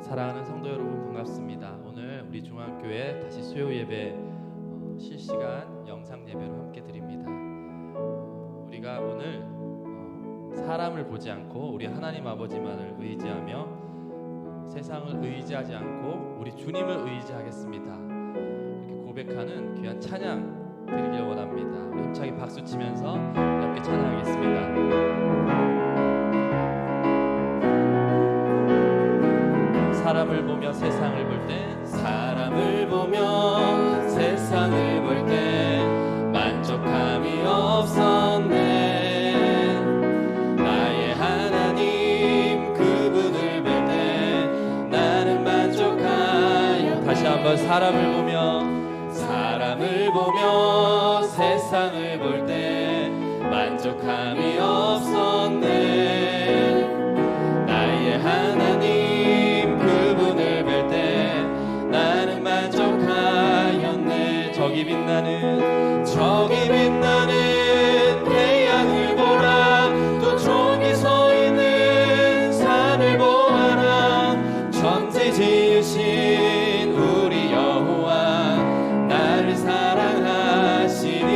사랑하는 성도 여러분 반갑습니다. 오늘 우리 중앙교회 다시 수요 예배 실시간 영상 예배로 함께 드립니다. 우리가 오늘 사람을 보지 않고 우리 하나님 아버지만을 의지하며 세상을 의지하지 않고 우리 주님을 의지하겠습니다. 이렇게 고백하는 귀한 찬양 드리길 원합니다. 우리 힘차게 박수 치면서 함께 찬양하겠습니다. 사람을 보며 세상을 볼 때, 사람을 보며 세상을 볼 때 만족함이 없었네. 나의 하나님 그분을 뵐 때 나는 만족하여. 다시 한번 사람을 보며 세상을 볼 때 만족함이 없었네. 나의 하나님 그분을 뵐 때 나는 만족하였네. 저기 빛나는 태양을 보라. 또 저기 서 있는 산을 보아라. 천지 지으신 우리 여호와 나를 사랑하시니.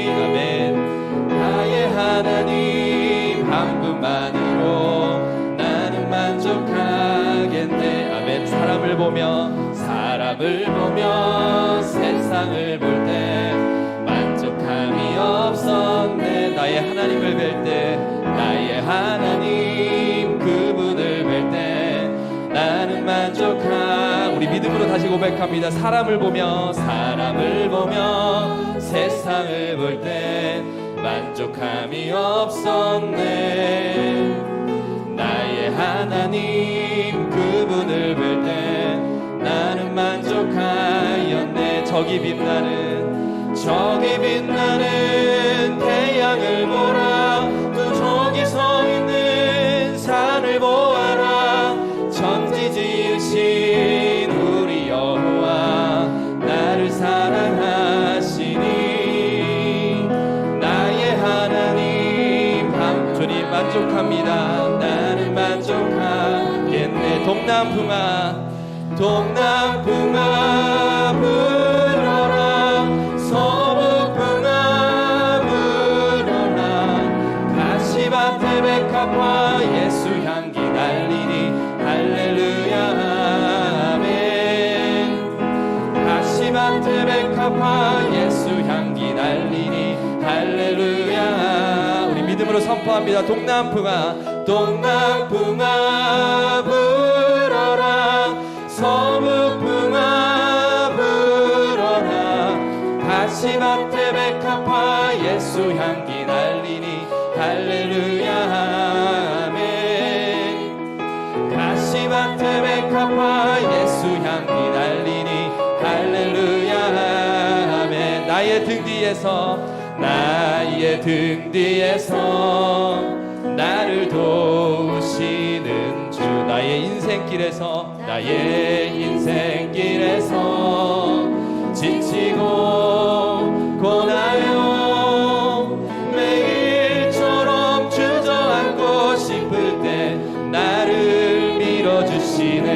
아멘. 나의 하나님 한 분만으로 나는 만족하겠네. 아멘. 사람을 보며 세상을 볼 때 만족함이 없었네. 나의 하나님을 뵐 때, 나의 하나님 그분을 뵐 때 나는 우리 믿음으로 다시 고백합니다. 사람을 보며 세상을 볼 때 만족함이 없었네. 나의 하나님 그분을 뵐 때 나는 만족하였네. 저기 빛나는 태양을 보라. 또 저기 서 있는 산을 보아라. 천지 지으신 우리 여호와 나를 사랑하시니. 나의 하나님 주님 만족합니다. 나는 만족하겠네. 동남풍아 불어라. 서북풍아 불어라. 가시밭에 백합화 예수 향기 날리니. 할렐루야 아멘. 가시밭에 백합화 예수 향기 날리니. 할렐루야. 우리 믿음으로 선포합니다. 동남풍아 불어라. 서북풍아 불어라. 가시밭에 백합화 예수 향기 날리니. 할렐루야 아멘. 가시밭에 백합화 예수 향기 날리니. 할렐루야 아멘. 나의 등 뒤에서 나를 도우시는 주. 나의 인생길에서 지치고 고나요. 매일처럼 주저앉고 싶을 때 나를 밀어주시네.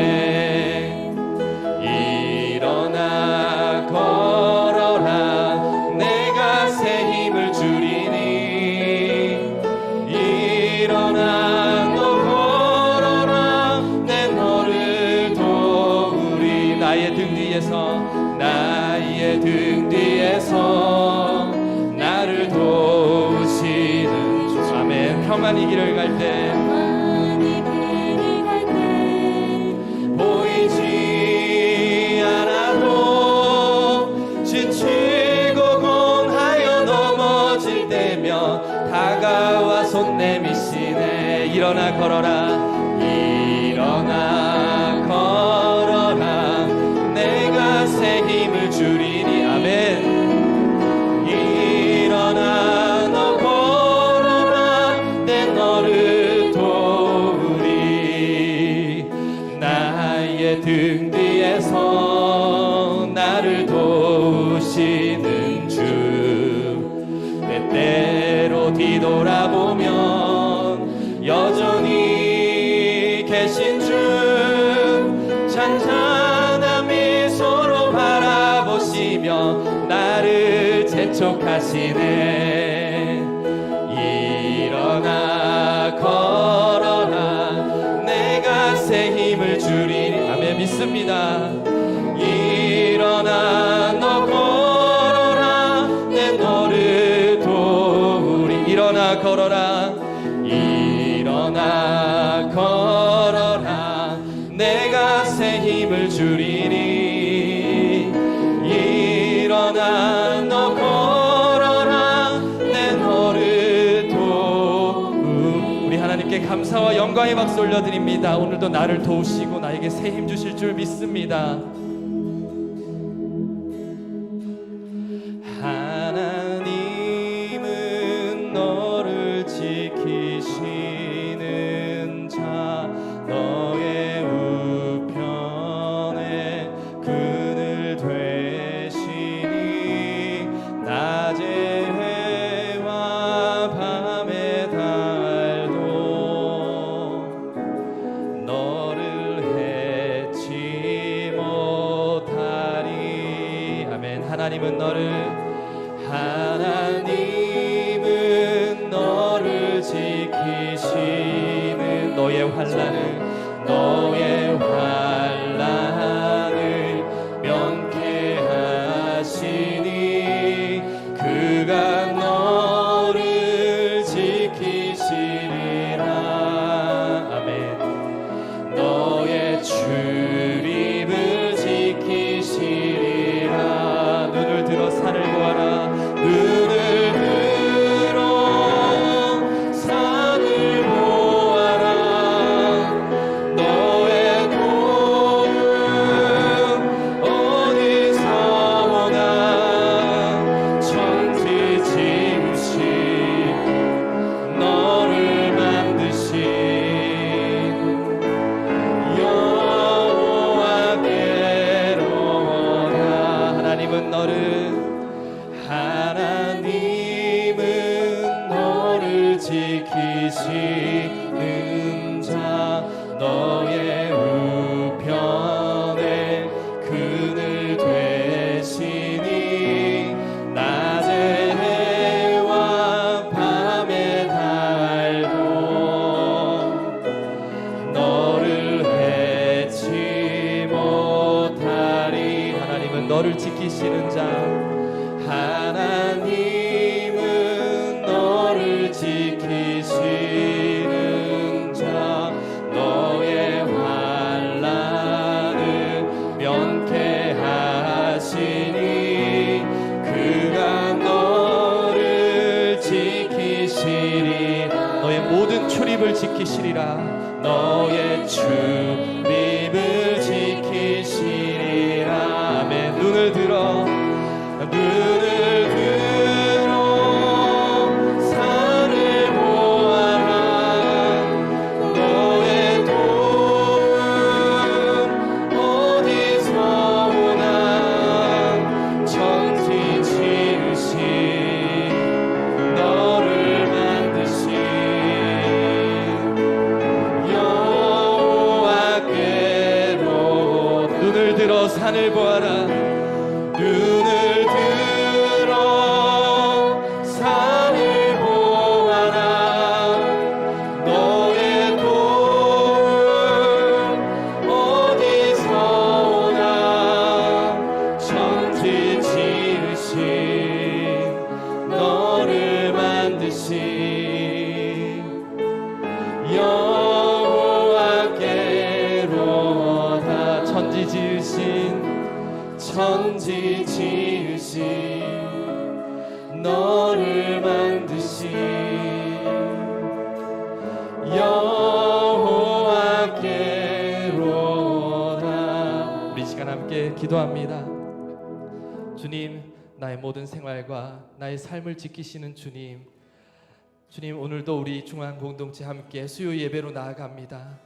일어나 걸어라. 내가 새 힘을 주리니. 일어나 너 걸어라. 내 너를 도우리. 나의 등 뒤에서 나를 도우시는 주. 아멘. 평안히 길을 갈 때 보이지 않아도 지치고 곤하여 넘어질 때면 다가와 손 내미시네. 일어나 걸어라. 내가 새 힘을 주리니. 아멘. 일어나 너 걸어라. 내 너를 도우리. 나의 등 뒤에서 나를 도우시는 주. 때때로 뒤돌아보면 여전히 계신 주. 약속하시네. 일어나 걸어라 내가 새 힘을 주리니. 아멘. 믿습니다. 일어나 너 걸어라 내 너를 도우리. 일어나 걸어라 일어나 걸어라 내가 새 힘을 주리니. 일어나 너 걸어라 내 너를 도우. 우리 하나님께 감사와 영광의 박수 올려드립니다. 오늘도 나를 도우시고 나에게 새 힘 주실 줄 믿습니다. 하나님은 너를 지키시는 자 너의 우편에 그늘 되시니. 낮의 해와 밤의 달도 너를 해치 못하리. 아멘. 하나님은 너를 지키시는 너의 환난을 면케 하시니. 그가 너를 지키시리라. 아멘. 너의 출입을 지키시리라. 눈을 들어 산을 보아라. 눈을 들어 산을 보아라. 너의 도움 어디서 오나. 천지 지으신 너를 만드신 여호와께로다. 하나님은 너를 지키시는 자 너의 우편에 그늘 되시니. 낮의 해와 밤의 달도 너를 해치 못하리. 하나님은 너를 지키시는 자. 하나님은 너를 지키시는 자 너의 환난을 면케 하시니. 그가 너를 지키시리. 너의 모든 출입을 지키시리라. 너의 출입을 지키시리라. 아멘. 눈을 들어 산을 보아라. 너의 도움 어디서 오나. 천지 지으신 너를 만드신 여호와께로. 눈을 들어 산을 보아라. 눈을 들어 산을 보아라. 너의 도움 어디서 오나. 천지 지으신 너를 만드신 여호와께로다. 천지 지으신 너를 만드신 여호와께로다. 우리 시간 함께 기도합니다. 주님, 나의 모든 생활과 나의 삶을 지키시는 주님, 오늘도 우리 중앙 공동체 함께 수요 예배로 나아갑니다.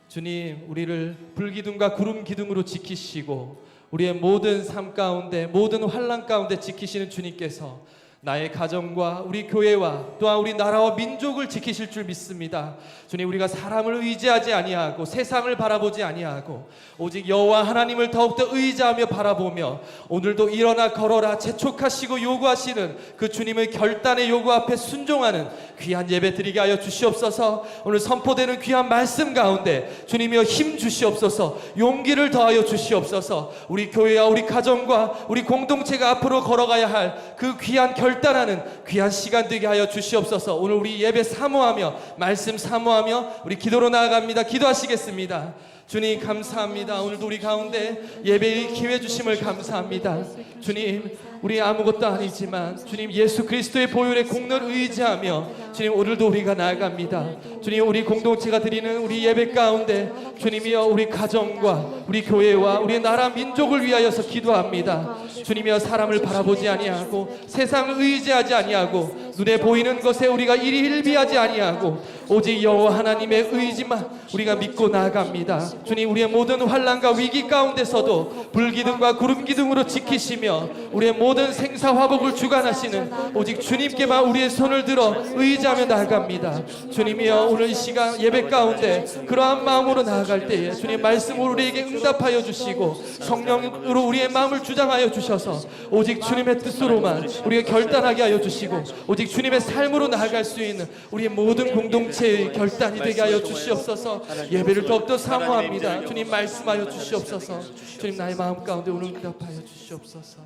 주님, 우리를 불기둥과 구름 기둥으로 지키시고 우리의 모든 삶 가운데, 모든 환난 가운데 지키시는 주님께서 나의 가정과 우리 교회와 또한 우리 나라와 민족을 지키실 줄 믿습니다. 주님, 우리가 사람을 의지하지 아니하고 세상을 바라보지 아니하고 오직 여호와 하나님을 더욱더 의지하며 바라보며 오늘도 일어나 걸어라 재촉하시고 요구하시는 그 주님의 결단의 요구 앞에 순종하는 귀한 예배 드리게 하여 주시옵소서. 오늘 선포되는 귀한 말씀 가운데 주님이여 힘 주시옵소서. 용기를 더하여 주시옵소서. 우리 교회와 우리 가정과 우리 공동체가 앞으로 걸어가야 할 그 귀한 결단하는 귀한 시간 되게 하여 주시옵소서. 오늘 우리 예배 사모하며 말씀 사모하며 우리 기도로 나아갑니다. 기도하시겠습니다. 주님 감사합니다. 오늘도 우리 가운데 예배의 기회 주심을 감사합니다. 주님, 우리 아무것도 아니지만 주님 예수 그리스도의 보혈의 공로를 의지하며 주님 오늘도 우리가 나아갑니다. 주님, 우리 공동체가 드리는 우리 예배 가운데 주님이여 우리 가정과 우리 교회와 우리 나라 민족을 위하여서 기도합니다. 주님이여 사람을 바라보지 아니하고 세상을 의지하지 아니하고 눈에 보이는 것에 우리가 이리 일비하지 아니하고 오직 여호와 하나님의 의지만 우리가 믿고 나아갑니다. 주님, 우리의 모든 환난과 위기 가운데서도 불기둥과 구름기둥으로 지키시며 우리의 모든 생사화복을 주관하시는 오직 주님께만 우리의 손을 들어 의지하며 나아갑니다. 주님이여 오늘 이 시간 예배 가운데 그러한 마음으로 나아갈 때에 주님 말씀으로 우리에게 응답하여 주시고 성령으로 우리의 마음을 주장하여 주셔서 오직 주님의 뜻으로만 우리가 결단하게 하여 주시고 오직 주님의 삶으로 나아갈 수 있는 우리의 모든 공동체의 결단이 되게 하여 주시옵소서. 예배를 더욱더 사모합니다. 주님 말씀하여 주시옵소서. 주님 나의 마음 가운데 오늘 응답하여 주시옵소서.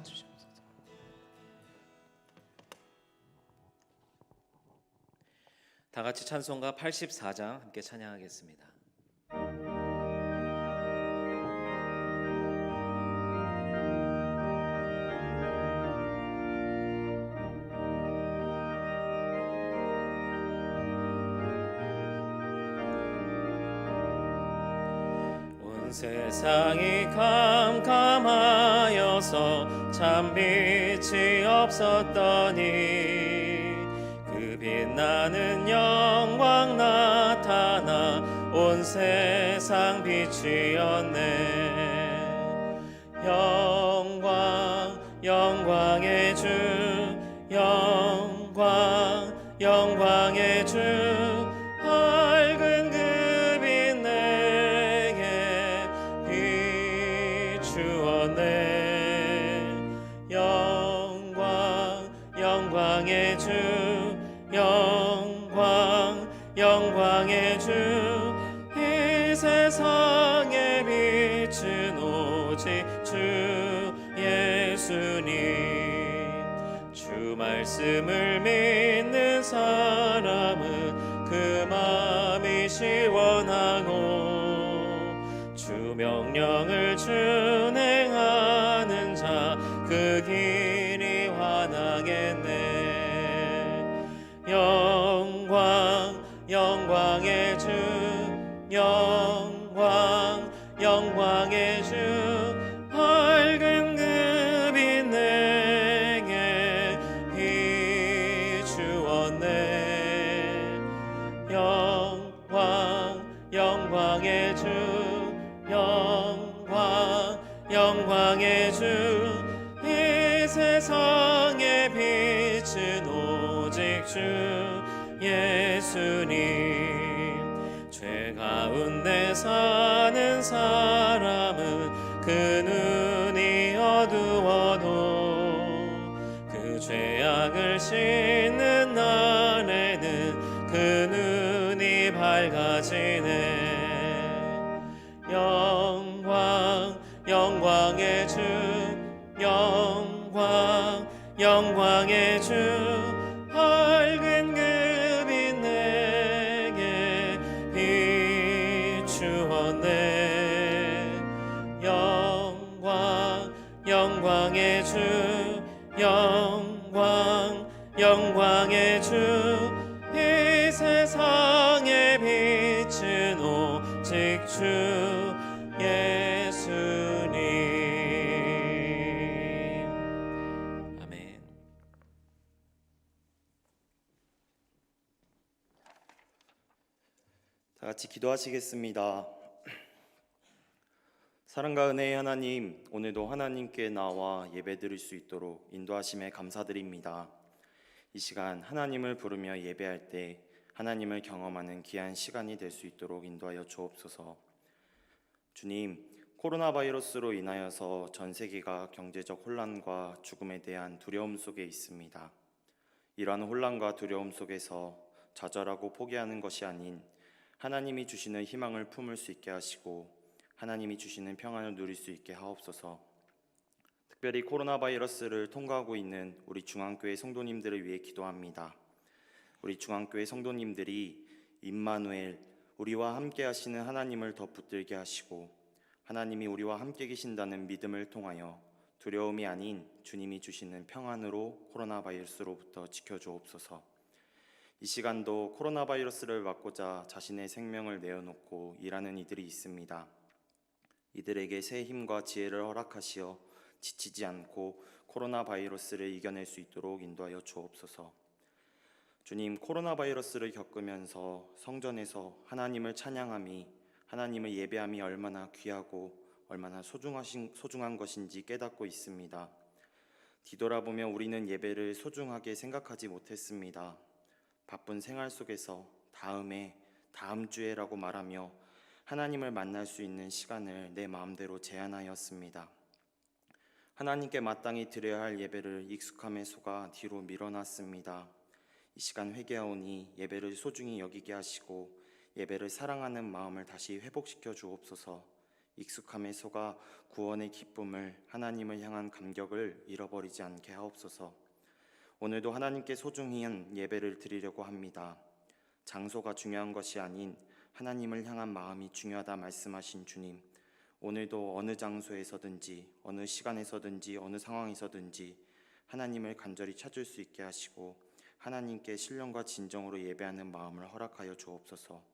다 같이 찬송가 84장 함께 찬양하겠습니다. 온 세상이 캄캄하여서 참 빛이 없었더니 그 빛나는 영광 나타나 온 세상 비추었네. 영광 영광의 주 영광 영광의 주 밝은 그 빛 내게 비추었네. 영광 영광의 주 영광 영광의 주 이 세상에 빛은 오직 주 예수님. 주 말씀을 믿는 사람은 그 마음이 시원하고 주 명령을 준행하는 자 그 길이 환하겠네. 영광 영광의 주 영광 영광의 주 밝은 그 빛 내게 비추었네. 영광 영광의 주 영광 영광의 주 이 세상의 빛은 오직 주 예수님. 죄 가운데 사는 사람은 그 눈이 어두워도 그 죄악을 씻는 날에는 그 눈이 밝아지네. 영광 영광의 주 영광 영광의 주 밝은 그 빛 내게 비추었네. 영광 영광의 주 영광 영광의 주 이 세상의 빛은 오직 주 예수님. 아멘. 다 같이 기도하시겠습니다. 사랑과 은혜의 하나님, 오늘도 하나님께 나와 예배드릴 수 있도록 인도하심에 감사드립니다. 이 시간 하나님을 부르며 예배할 때 하나님을 경험하는 귀한 시간이 될 수 있도록 인도하여 주옵소서. 주님, 코로나 바이러스로 인하여서 전 세계가 경제적 혼란과 죽음에 대한 두려움 속에 있습니다. 이러한 혼란과 두려움 속에서 좌절하고 포기하는 것이 아닌 하나님이 주시는 희망을 품을 수 있게 하시고 하나님이 주시는 평안을 누릴 수 있게 하옵소서. 특별히 코로나 바이러스를 통과하고 있는 우리 중앙교회 성도님들을 위해 기도합니다. 우리 중앙교회 성도님들이 임마누엘, 우리와 함께 하시는 하나님을 더 붙들게 하시고 하나님이 우리와 함께 계신다는 믿음을 통하여 두려움이 아닌 주님이 주시는 평안으로 코로나 바이러스로부터 지켜주옵소서. 이 시간도 코로나 바이러스를 막고자 자신의 생명을 내어놓고 일하는 이들이 있습니다. 이들에게 새 힘과 지혜를 허락하시어 지치지 않고 코로나 바이러스를 이겨낼 수 있도록 인도하여 주옵소서. 주님, 코로나 바이러스를 겪으면서 성전에서 하나님을 찬양함이, 하나님을 예배함이 얼마나 귀하고 얼마나 소중한 것인지 깨닫고 있습니다. 뒤돌아보며 우리는 예배를 소중하게 생각하지 못했습니다. 바쁜 생활 속에서 다음 주에라고 말하며 하나님을 만날 수 있는 시간을 내 마음대로 제한하였습니다. 하나님께 마땅히 드려야 할 예배를 익숙함에 속아 뒤로 밀어놨습니다. 이 시간 회개하오니 예배를 소중히 여기게 하시고 예배를 사랑하는 마음을 다시 회복시켜 주옵소서. 익숙함에 속아 구원의 기쁨을, 하나님을 향한 감격을 잃어버리지 않게 하옵소서. 오늘도 하나님께 소중히 한 예배를 드리려고 합니다. 장소가 중요한 것이 아닌 하나님을 향한 마음이 중요하다 말씀하신 주님, 오늘도 어느 장소에서든지 어느 시간에서든지 어느 상황에서든지 하나님을 간절히 찾을 수 있게 하시고 하나님께 신령과 진정으로 예배하는 마음을 허락하여 주옵소서.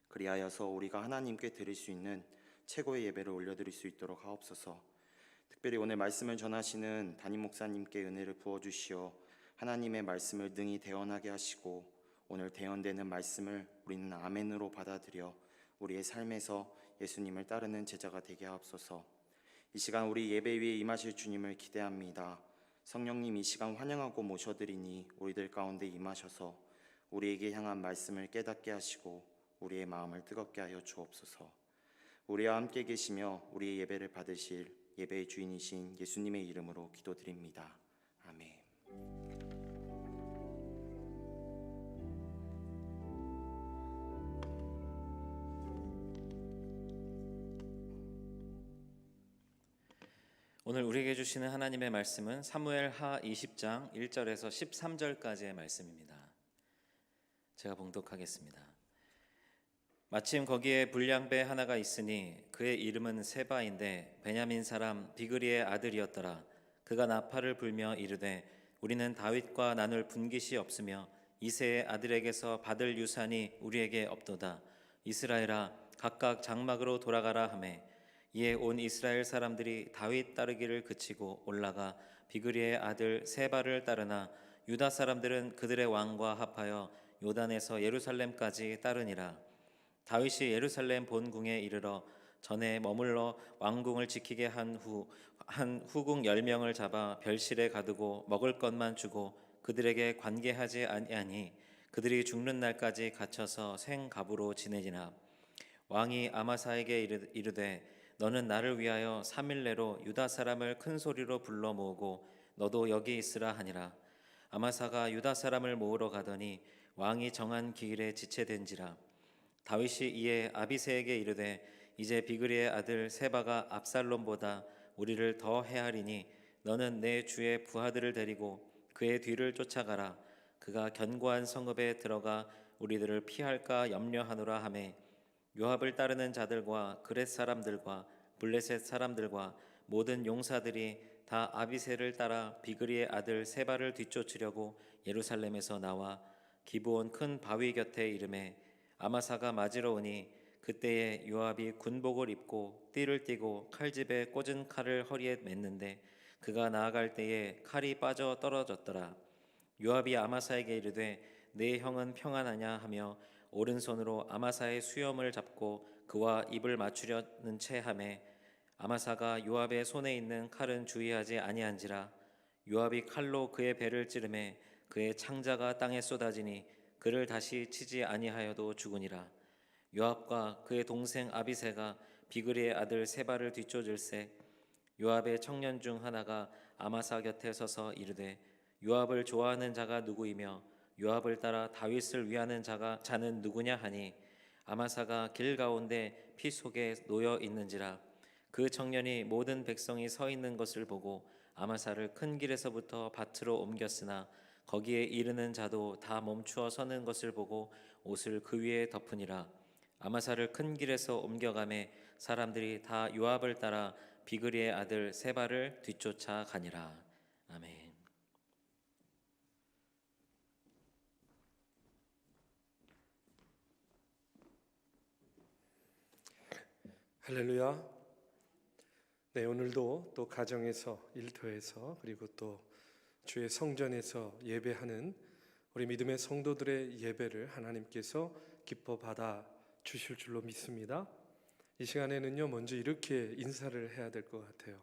그리하여서 우리가 하나님께 드릴 수 있는 최고의 예배를 올려드릴 수 있도록 하옵소서. 특별히 오늘 말씀을 전하시는 담임 목사님께 은혜를 부어주시어 하나님의 말씀을 능히 대언하게 하시고 오늘 대언되는 말씀을 우리는 아멘으로 받아들여 우리의 삶에서 예수님을 따르는 제자가 되게 하옵소서. 이 시간 우리 예배 위에 임하실 주님을 기대합니다. 성령님, 이 시간 환영하고 모셔드리니 우리들 가운데 임하셔서 우리에게 향한 말씀을 깨닫게 하시고 우리의 마음을 뜨겁게 하여 주옵소서. 우리와 함께 계시며 우리의 예배를 받으실 예배의 주인이신 예수님의 이름으로 기도드립니다. 아멘. 오늘 우리에게 주시는 하나님의 말씀은 사무엘하 20장 1절에서 13절까지의 말씀입니다. 제가 봉독하겠습니다. 마침 거기에 불량배 하나가 있으니 그의 이름은 세바인데 베냐민 사람 비그리의 아들이었더라. 그가 나팔을 불며 이르되 우리는 다윗과 나눌 분깃이 없으며 이새의 아들에게서 받을 유산이 우리에게 없도다. 이스라엘아, 각각 장막으로 돌아가라 하매 이에 온 이스라엘 사람들이 다윗 따르기를 그치고 올라가 비그리의 아들 세바를 따르나 유다 사람들은 그들의 왕과 합하여 요단에서 예루살렘까지 따르니라. 다윗이 예루살렘 본궁에 이르러 전에 머물러 왕궁을 지키게 한 후궁 10명을 잡아 별실에 가두고 먹을 것만 주고 그들에게 관계하지 아니하니 그들이 죽는 날까지 갇혀서 생갑으로 지내니라. 왕이 아마사에게 이르되 너는 나를 위하여 3일 내로 유다 사람을 큰 소리로 불러 모으고 너도 여기 있으라 하니라. 아마사가 유다 사람을 모으러 가더니 왕이 정한 기일에 지체된지라. 다윗이 이에 아비새에게 이르되 이제 비그리의 아들 세바가 압살롬보다 우리를 더 해하리니 너는 내 주의 부하들을 데리고 그의 뒤를 쫓아가라. 그가 견고한 성읍에 들어가 우리들을 피할까 염려하노라 하매 요압을 따르는 자들과 그렛 사람들과 블레셋 사람들과 모든 용사들이 다 아비새를 따라 비그리의 아들 세바를 뒤쫓으려고 예루살렘에서 나와 기브온 큰 바위 곁에 이르매 아마사가 맞으러 오니 그때에 요압이 군복을 입고 띠를 띠고 칼집에 꽂은 칼을 허리에 맸는데 그가 나아갈 때에 칼이 빠져 떨어졌더라. 요압이 아마사에게 이르되 내 형은 평안하냐 하며 오른손으로 아마사의 수염을 잡고 그와 입을 맞추려는 채 하매 아마사가 요압의 손에 있는 칼은 주의하지 아니한지라. 요압이 칼로 그의 배를 찌르매 그의 창자가 땅에 쏟아지니 그를 다시 치지 아니하여도 죽으니라. 요압과 그의 동생 아비새가 비그리의 아들 세바를 뒤쫓을세. 요압의 청년 중 하나가 아마사 곁에 서서 이르되 요압을 좋아하는 자가 누구이며 요압을 따라 다윗을 위하는 자는 누구냐 하니 아마사가 길 가운데 피 속에 놓여 있는지라. 그 청년이 모든 백성이 서 있는 것을 보고 아마사를 큰 길에서부터 밭으로 옮겼으나 거기에 이르는 자도 다 멈추어 서는 것을 보고 옷을 그 위에 덮으니라. 아마사를 큰 길에서 옮겨가매 사람들이 다 요압을 따라 비그리의 아들 세바를 뒤쫓아 가니라. 아멘. 할렐루야. 네, 오늘도 또 가정에서, 일터에서, 그리고 또 주의 성전에서 예배하는 우리 믿음의 성도들의 예배를 하나님께서 기뻐 받아 주실 줄로 믿습니다. 이 시간에는요, 먼저 이렇게 인사를 해야 될 것 같아요.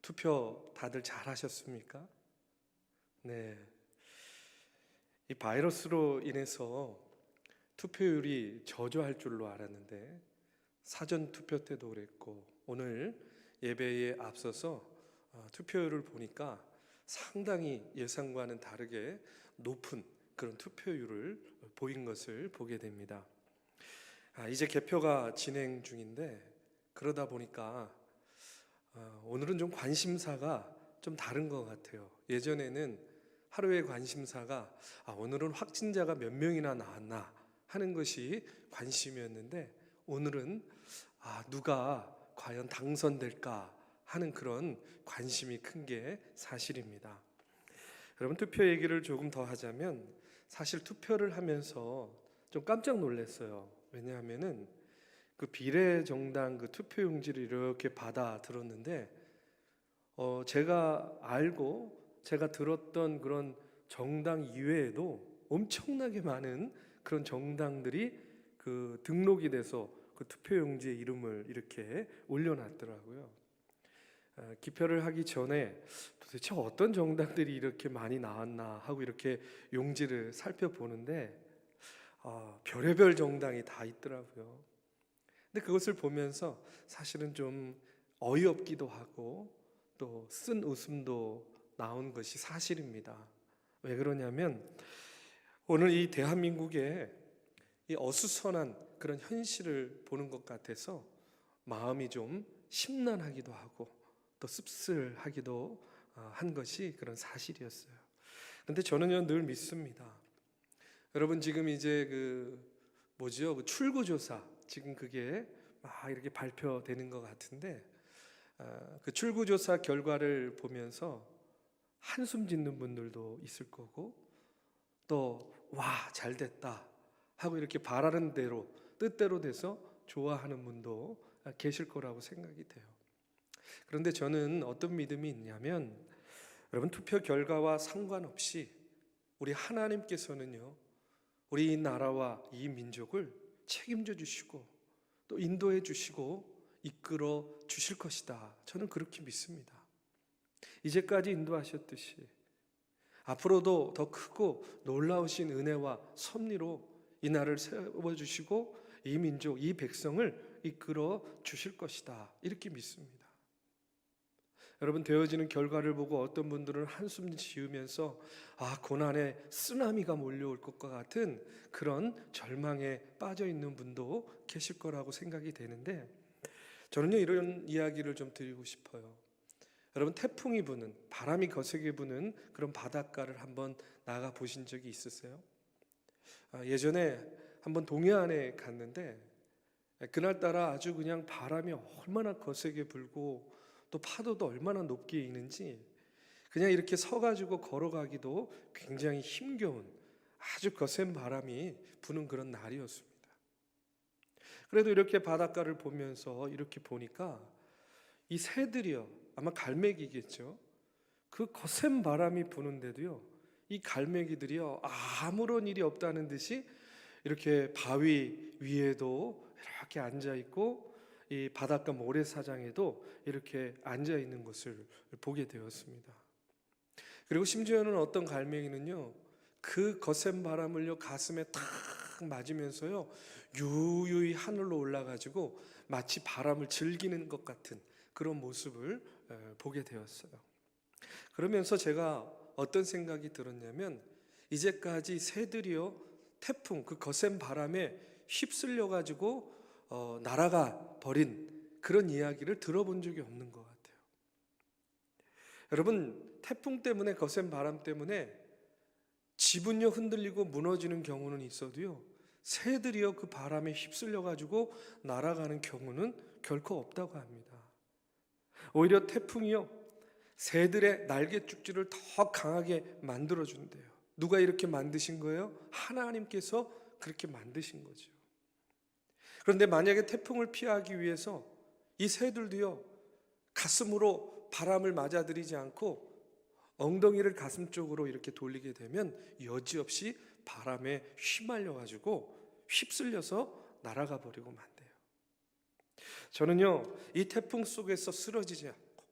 투표 다들 잘 하셨습니까? 네. 이 바이러스로 인해서 투표율이 저조할 줄로 알았는데 사전 투표 때도 그랬고 오늘 예배에 앞서서 투표율을 보니까 상당히 예상과는 다르게 높은 그런 투표율을 보인 것을 보게 됩니다. 이제 개표가 진행 중인데 그러다 보니까 오늘은 좀 관심사가 좀 다른 것 같아요. 예전에는 하루의 관심사가 오늘은 확진자가 몇 명이나 나왔나 하는 것이 관심이었는데 오늘은 누가 과연 당선될까 하는 그런 관심이 큰 게 사실입니다. 여러분, 투표 얘기를 조금 더 하자면 사실 투표를 하면서 좀 깜짝 놀랐어요. 왜냐하면은 그 비례정당 그 투표용지를 이렇게 받아 들었는데 제가 알고 제가 들었던 그런 정당 이외에도 엄청나게 많은 그런 정당들이 그 등록이 돼서 그 투표용지에 이름을 이렇게 올려놨더라고요. 기표를 하기 전에 도대체 어떤 정당들이 이렇게 많이 나왔나 하고 이렇게 용지를 살펴보는데 별의별 정당이 다 있더라고요. 근데 그것을 보면서 사실은 좀 어이없기도 하고 또 쓴 웃음도 나온 것이 사실입니다. 왜 그러냐면 오늘 이 대한민국에 이 어수선한 그런 현실을 보는 것 같아서 마음이 좀 심란하기도 하고 또 씁쓸하기도 한 것이 그런 사실이었어요. 그런데 저는요 늘 믿습니다. 여러분 지금 이제 그 출구조사 지금 그게 막 이렇게 발표되는 것 같은데 그 출구조사 결과를 보면서 한숨 짓는 분들도 있을 거고 또 와 잘됐다 하고 이렇게 바라는 대로 뜻대로 돼서 좋아하는 분도 계실 거라고 생각이 돼요. 그런데 저는 어떤 믿음이 있냐면 여러분 투표 결과와 상관없이 우리 하나님께서는요 우리 이 나라와 이 민족을 책임져 주시고 또 인도해 주시고 이끌어 주실 것이다. 저는 그렇게 믿습니다. 이제까지 인도하셨듯이 앞으로도 더 크고 놀라우신 은혜와 섭리로 이 나라를 세워주시고 이 민족, 이 백성을 이끌어 주실 것이다. 이렇게 믿습니다. 여러분 되어지는 결과를 보고 어떤 분들은 한숨 지으면서 고난의 쓰나미가 몰려올 것과 같은 그런 절망에 빠져 있는 분도 계실 거라고 생각이 되는데 저는요 이런 이야기를 좀 드리고 싶어요. 여러분 태풍이 부는 바람이 거세게 부는 그런 바닷가를 한번 나가 보신 적이 있으세요? 예전에 한번 동해안에 갔는데 그날따라 아주 그냥 바람이 얼마나 거세게 불고 또 파도도 얼마나 높게 있는지 그냥 이렇게 서가지고 걸어가기도 굉장히 힘겨운 아주 거센 바람이 부는 그런 날이었습니다. 그래도 이렇게 바닷가를 보면서 이렇게 보니까 이 새들이요 아마 갈매기겠죠. 그 거센 바람이 부는데도요 이 갈매기들이요 아무런 일이 없다는 듯이 이렇게 바위 위에도 이렇게 앉아 있고 이 바닷가 모래사장에도 이렇게 앉아 있는 것을 보게 되었습니다. 그리고 심지어는 어떤 갈매기는요 그 거센 바람을요 가슴에 탁 맞으면서요 유유히 하늘로 올라가지고 마치 바람을 즐기는 것 같은 그런 모습을 보게 되었어요. 그러면서 제가 어떤 생각이 들었냐면, 이제까지 새들이요 태풍 그 거센 바람에 휩쓸려 가지고 날아가 버린 그런 이야기를 들어본 적이 없는 것 같아요. 여러분, 태풍 때문에, 거센 바람 때문에 지분요 흔들리고 무너지는 경우는 있어도요 새들이요 그 바람에 휩쓸려 가지고 날아가는 경우는 결코 없다고 합니다. 오히려 태풍이요 새들의 날개죽지를 더 강하게 만들어 준대요. 누가 이렇게 만드신 거예요? 하나님께서 그렇게 만드신 거죠. 그런데 만약에 태풍을 피하기 위해서 이 새들도요 가슴으로 바람을 맞아들이지 않고 엉덩이를 가슴 쪽으로 이렇게 돌리게 되면 여지없이 바람에 휘말려 가지고 휩쓸려서 날아가 버리고 만대요. 저는요 이 태풍 속에서 쓰러지지 않고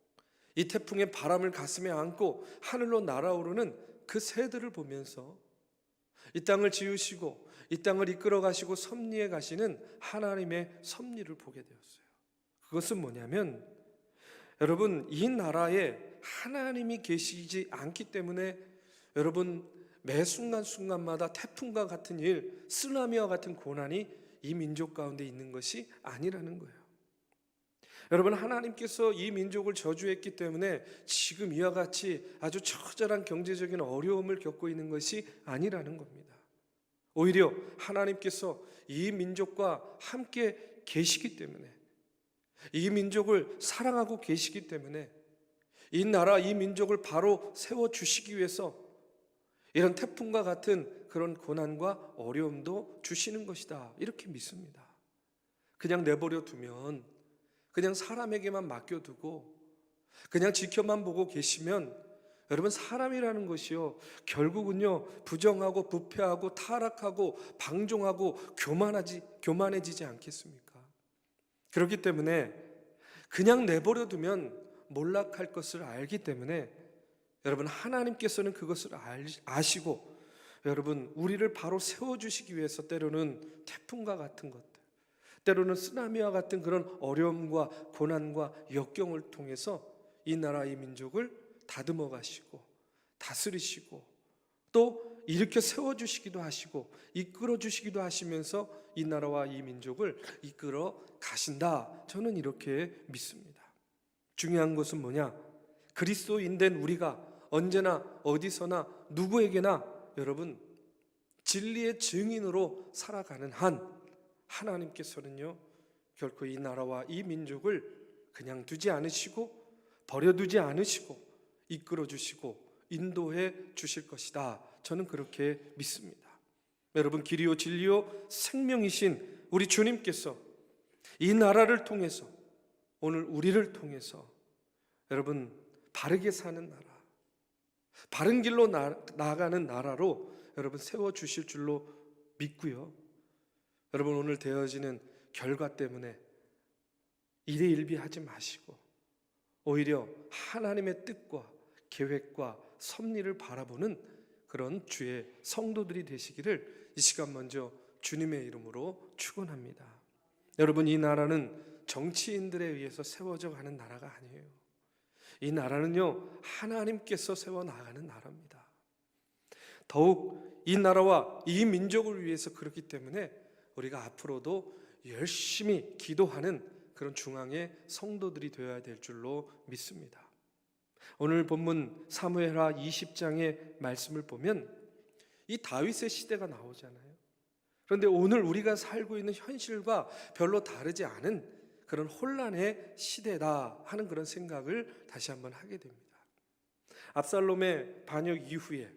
이 태풍의 바람을 가슴에 안고 하늘로 날아오르는 그 새들을 보면서 이 땅을 지으시고 이 땅을 이끌어 가시고 섭리해 가시는 하나님의 섭리를 보게 되었어요. 그것은 뭐냐면, 여러분, 이 나라에 하나님이 계시지 않기 때문에 여러분 매 순간순간마다 태풍과 같은 일, 쓰나미와 같은 고난이 이 민족 가운데 있는 것이 아니라는 거예요. 여러분, 하나님께서 이 민족을 저주했기 때문에 지금 이와 같이 아주 처절한 경제적인 어려움을 겪고 있는 것이 아니라는 겁니다. 오히려 하나님께서 이 민족과 함께 계시기 때문에, 이 민족을 사랑하고 계시기 때문에 이 나라, 이 민족을 바로 세워주시기 위해서 이런 태풍과 같은 그런 고난과 어려움도 주시는 것이다, 이렇게 믿습니다. 그냥 내버려 두면, 그냥 사람에게만 맡겨두고 그냥 지켜만 보고 계시면, 여러분, 사람이라는 것이요 결국은요 부정하고 부패하고 타락하고 방종하고 교만해지지 않겠습니까? 그렇기 때문에 그냥 내버려 두면 몰락할 것을 알기 때문에 여러분, 하나님께서는 그것을 아시고 여러분 우리를 바로 세워주시기 위해서 때로는 태풍과 같은 것들, 때로는 쓰나미와 같은 그런 어려움과 고난과 역경을 통해서 이 나라, 이 민족을 다듬어 가시고 다스리시고 또 일으켜 세워주시기도 하시고 이끌어 주시기도 하시면서 이 나라와 이 민족을 이끌어 가신다, 저는 이렇게 믿습니다. 중요한 것은 뭐냐? 그리스도인 된 우리가 언제나 어디서나 누구에게나 여러분 진리의 증인으로 살아가는 한 하나님께서는요 결코 이 나라와 이 민족을 그냥 두지 않으시고 버려두지 않으시고 이끌어 주시고 인도해 주실 것이다, 저는 그렇게 믿습니다. 여러분, 길이요 진리요 생명이신 우리 주님께서 이 나라를 통해서, 오늘 우리를 통해서 여러분 바르게 사는 나라, 바른 길로 나아가는 나라로 여러분 세워주실 줄로 믿고요. 여러분, 오늘 되어지는 결과 때문에 일희일비하지 마시고 오히려 하나님의 뜻과 계획과 섭리를 바라보는 그런 주의 성도들이 되시기를 이 시간 먼저 주님의 이름으로 축원합니다. 여러분, 이 나라는 정치인들에 의해서 세워져 가는 나라가 아니에요. 이 나라는요 하나님께서 세워나가는 나라입니다. 더욱 이 나라와 이 민족을 위해서 그렇기 때문에 우리가 앞으로도 열심히 기도하는 그런 중앙의 성도들이 되어야 될 줄로 믿습니다. 오늘 본문 사무엘하 20장의 말씀을 보면 이 다윗의 시대가 나오잖아요. 그런데 오늘 우리가 살고 있는 현실과 별로 다르지 않은 그런 혼란의 시대다 하는 그런 생각을 다시 한번 하게 됩니다. 압살롬의 반역 이후에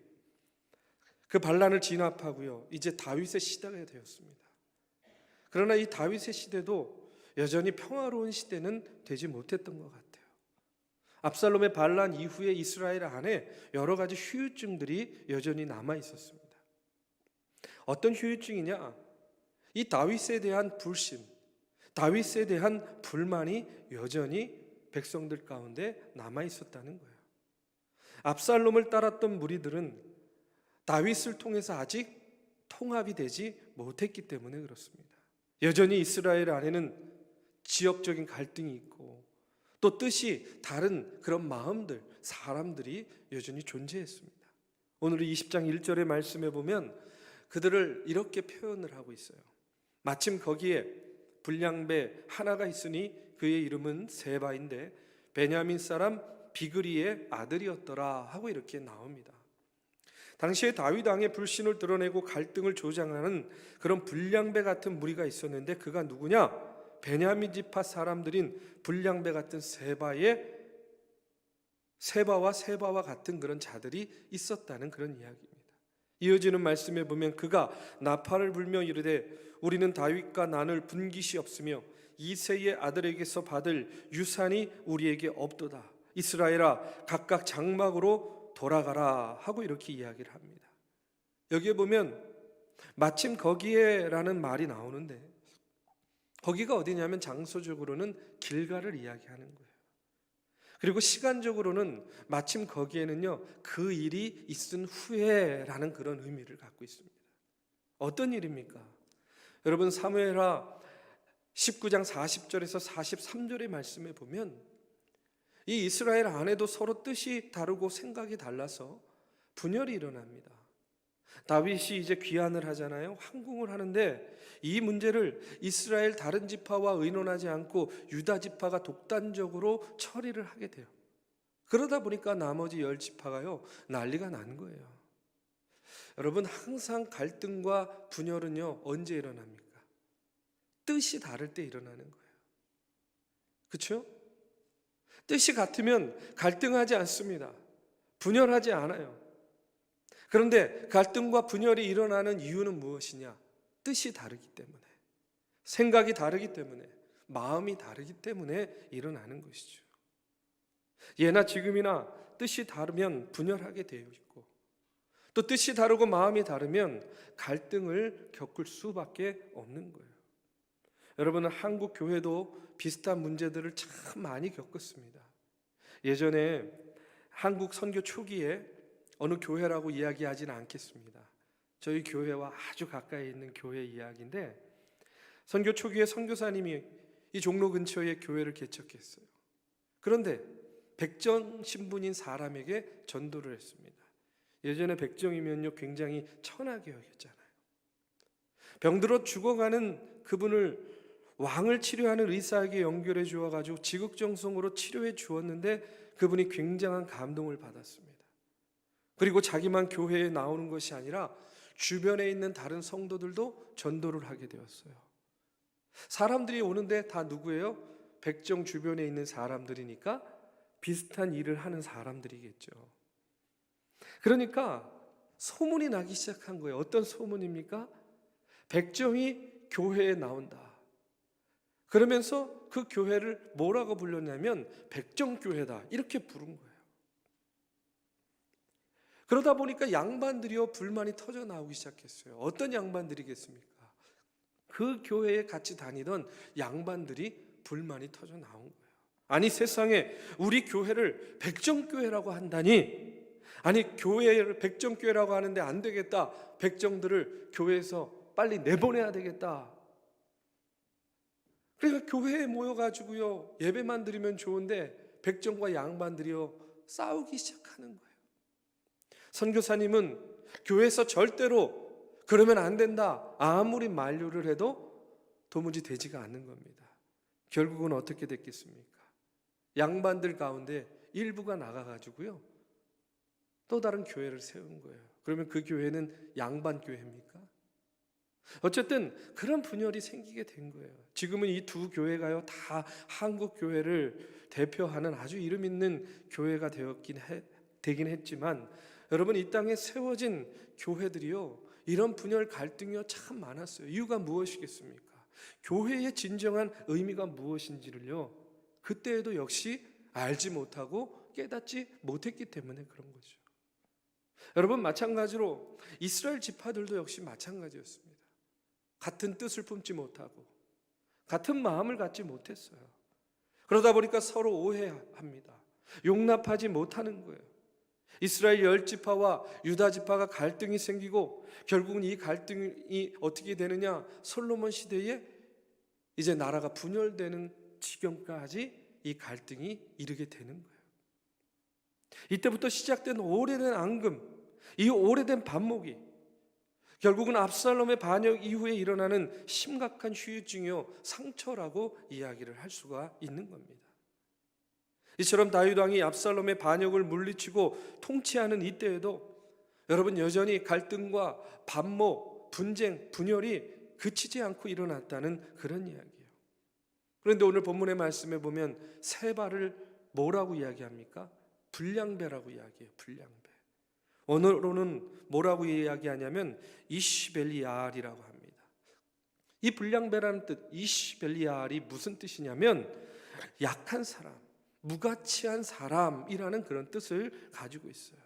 그 반란을 진압하고요, 이제 다윗의 시대가 되었습니다. 그러나 이 다윗의 시대도 여전히 평화로운 시대는 되지 못했던 것 같아요. 압살롬의 반란 이후에 이스라엘 안에 여러 가지 후유증들이 여전히 남아 있었습니다. 어떤 후유증이냐? 이 다윗에 대한 불신, 다윗에 대한 불만이 여전히 백성들 가운데 남아 있었다는 거예요. 압살롬을 따랐던 무리들은 다윗을 통해서 아직 통합이 되지 못했기 때문에 그렇습니다. 여전히 이스라엘 안에는 지역적인 갈등이 있고 또 뜻이 다른 그런 마음들, 사람들이 여전히 존재했습니다. 오늘 20장 1절의 말씀에 보면 그들을 이렇게 표현을 하고 있어요. 마침 거기에 불량배 하나가 있으니 그의 이름은 세바인데 베냐민 사람 비그리의 아들이었더라 하고 이렇게 나옵니다. 당시에 다윗 왕의 불신을 드러내고 갈등을 조장하는 그런 불량배 같은 무리가 있었는데 그가 누구냐? 베냐민 지파 사람들인 불량배 같은 세바와 같은 그런 자들이 있었다는 그런 이야기입니다. 이어지는 말씀에 보면 그가 나팔을 불며 이르되 우리는 다윗과 난을 분깃이 없으며 이새의 아들에게서 받을 유산이 우리에게 없도다. 이스라엘아 각각 장막으로 돌아가라 하고 이렇게 이야기를 합니다. 여기에 보면 마침 거기에라는 말이 나오는데 거기가 어디냐면 장소적으로는 길가를 이야기하는 거예요. 그리고 시간적으로는 마침 거기에는요 그 일이 있은 후에라는 그런 의미를 갖고 있습니다. 어떤 일입니까? 여러분 사무엘하 19장 40절에서 43절의 말씀에 보면 이 이스라엘 안에도 서로 뜻이 다르고 생각이 달라서 분열이 일어납니다. 다윗이 이제 귀환을 하잖아요. 황궁을 하는데 이 문제를 이스라엘 다른 지파와 의논하지 않고 유다 지파가 독단적으로 처리를 하게 돼요. 그러다 보니까 나머지 10지파가요 난리가 난 거예요. 여러분 항상 갈등과 분열은요 언제 일어납니까? 뜻이 다를 때 일어나는 거예요. 그렇죠? 뜻이 같으면 갈등하지 않습니다. 분열하지 않아요. 그런데 갈등과 분열이 일어나는 이유는 무엇이냐? 뜻이 다르기 때문에, 생각이 다르기 때문에, 마음이 다르기 때문에 일어나는 것이죠. 예나 지금이나 뜻이 다르면 분열하게 되어 있고 또 뜻이 다르고 마음이 다르면 갈등을 겪을 수밖에 없는 거예요. 여러분은 한국 교회도 비슷한 문제들을 참 많이 겪었습니다. 예전에 한국 선교 초기에 어느 교회라고 이야기하지는 않겠습니다. 저희 교회와 아주 가까이 있는 교회 이야기인데 선교 초기에 선교사님이 이 종로 근처에 교회를 개척했어요. 그런데 백정 신분인 사람에게 전도를 했습니다. 예전에 백정이면요 굉장히 천하게 여겼잖아요. 병들어 죽어가는 그분을 왕을 치료하는 의사에게 연결해 주어가지고 지극정성으로 치료해 주었는데 그분이 굉장한 감동을 받았습니다. 그리고 자기만 교회에 나오는 것이 아니라 주변에 있는 다른 성도들도 전도를 하게 되었어요. 사람들이 오는데 다 누구예요? 백정 주변에 있는 사람들이니까 비슷한 일을 하는 사람들이겠죠. 그러니까 소문이 나기 시작한 거예요. 어떤 소문입니까? 백정이 교회에 나온다. 그러면서 그 교회를 뭐라고 불렀냐면 백정교회다 이렇게 부른 거예요. 그러다 보니까 양반들이요 불만이 터져 나오기 시작했어요. 어떤 양반들이겠습니까? 그 교회에 같이 다니던 양반들이 불만이 터져 나온 거예요. 아니 세상에 우리 교회를 백정교회라고 한다니, 아니 교회를 백정교회라고 하는데 안 되겠다, 백정들을 교회에서 빨리 내보내야 되겠다. 그러니까 교회에 모여가지고요 예배만 드리면 좋은데 백정과 양반들이요 싸우기 시작하는 거예요. 선교사님은 교회에서 절대로 그러면 안 된다 아무리 만류를 해도 도무지 되지가 않는 겁니다. 결국은 어떻게 됐겠습니까? 양반들 가운데 일부가 나가가지고요 또 다른 교회를 세운 거예요. 그러면 그 교회는 양반 교회입니까? 어쨌든 그런 분열이 생기게 된 거예요. 지금은 이 두 교회가요 다 한국 교회를 대표하는 아주 이름 있는 교회가 되긴 했지만 여러분 이 땅에 세워진 교회들이요 이런 분열 갈등이요 참 많았어요. 이유가 무엇이겠습니까? 교회의 진정한 의미가 무엇인지를요 그때에도 역시 알지 못하고 깨닫지 못했기 때문에 그런 거죠. 여러분 마찬가지로 이스라엘 지파들도 역시 마찬가지였습니다. 같은 뜻을 품지 못하고 같은 마음을 갖지 못했어요. 그러다 보니까 서로 오해합니다. 용납하지 못하는 거예요. 이스라엘 10지파와 유다 지파가 갈등이 생기고 결국은 이 갈등이 어떻게 되느냐? 솔로몬 시대에 이제 나라가 분열되는 지경까지 이 갈등이 이르게 되는 거예요. 이때부터 시작된 오래된 앙금, 이 오래된 반목이 결국은 압살롬의 반역 이후에 일어나는 심각한 후유증이요 상처라고 이야기를 할 수가 있는 겁니다. 이처럼 다윗 왕이 압살롬의 반역을 물리치고 통치하는 이때에도 여러분 여전히 갈등과 반목, 분쟁, 분열이 그치지 않고 일어났다는 그런 이야기예요. 그런데 오늘 본문의 말씀에 보면 세바를 뭐라고 이야기합니까? 불량배라고 이야기해요. 불량배. 언어로는 뭐라고 이야기하냐면 이시벨리알이라고 합니다. 이 불량배라는 뜻, 이시벨리알이 무슨 뜻이냐면 약한 사람, 무가치한 사람이라는 그런 뜻을 가지고 있어요.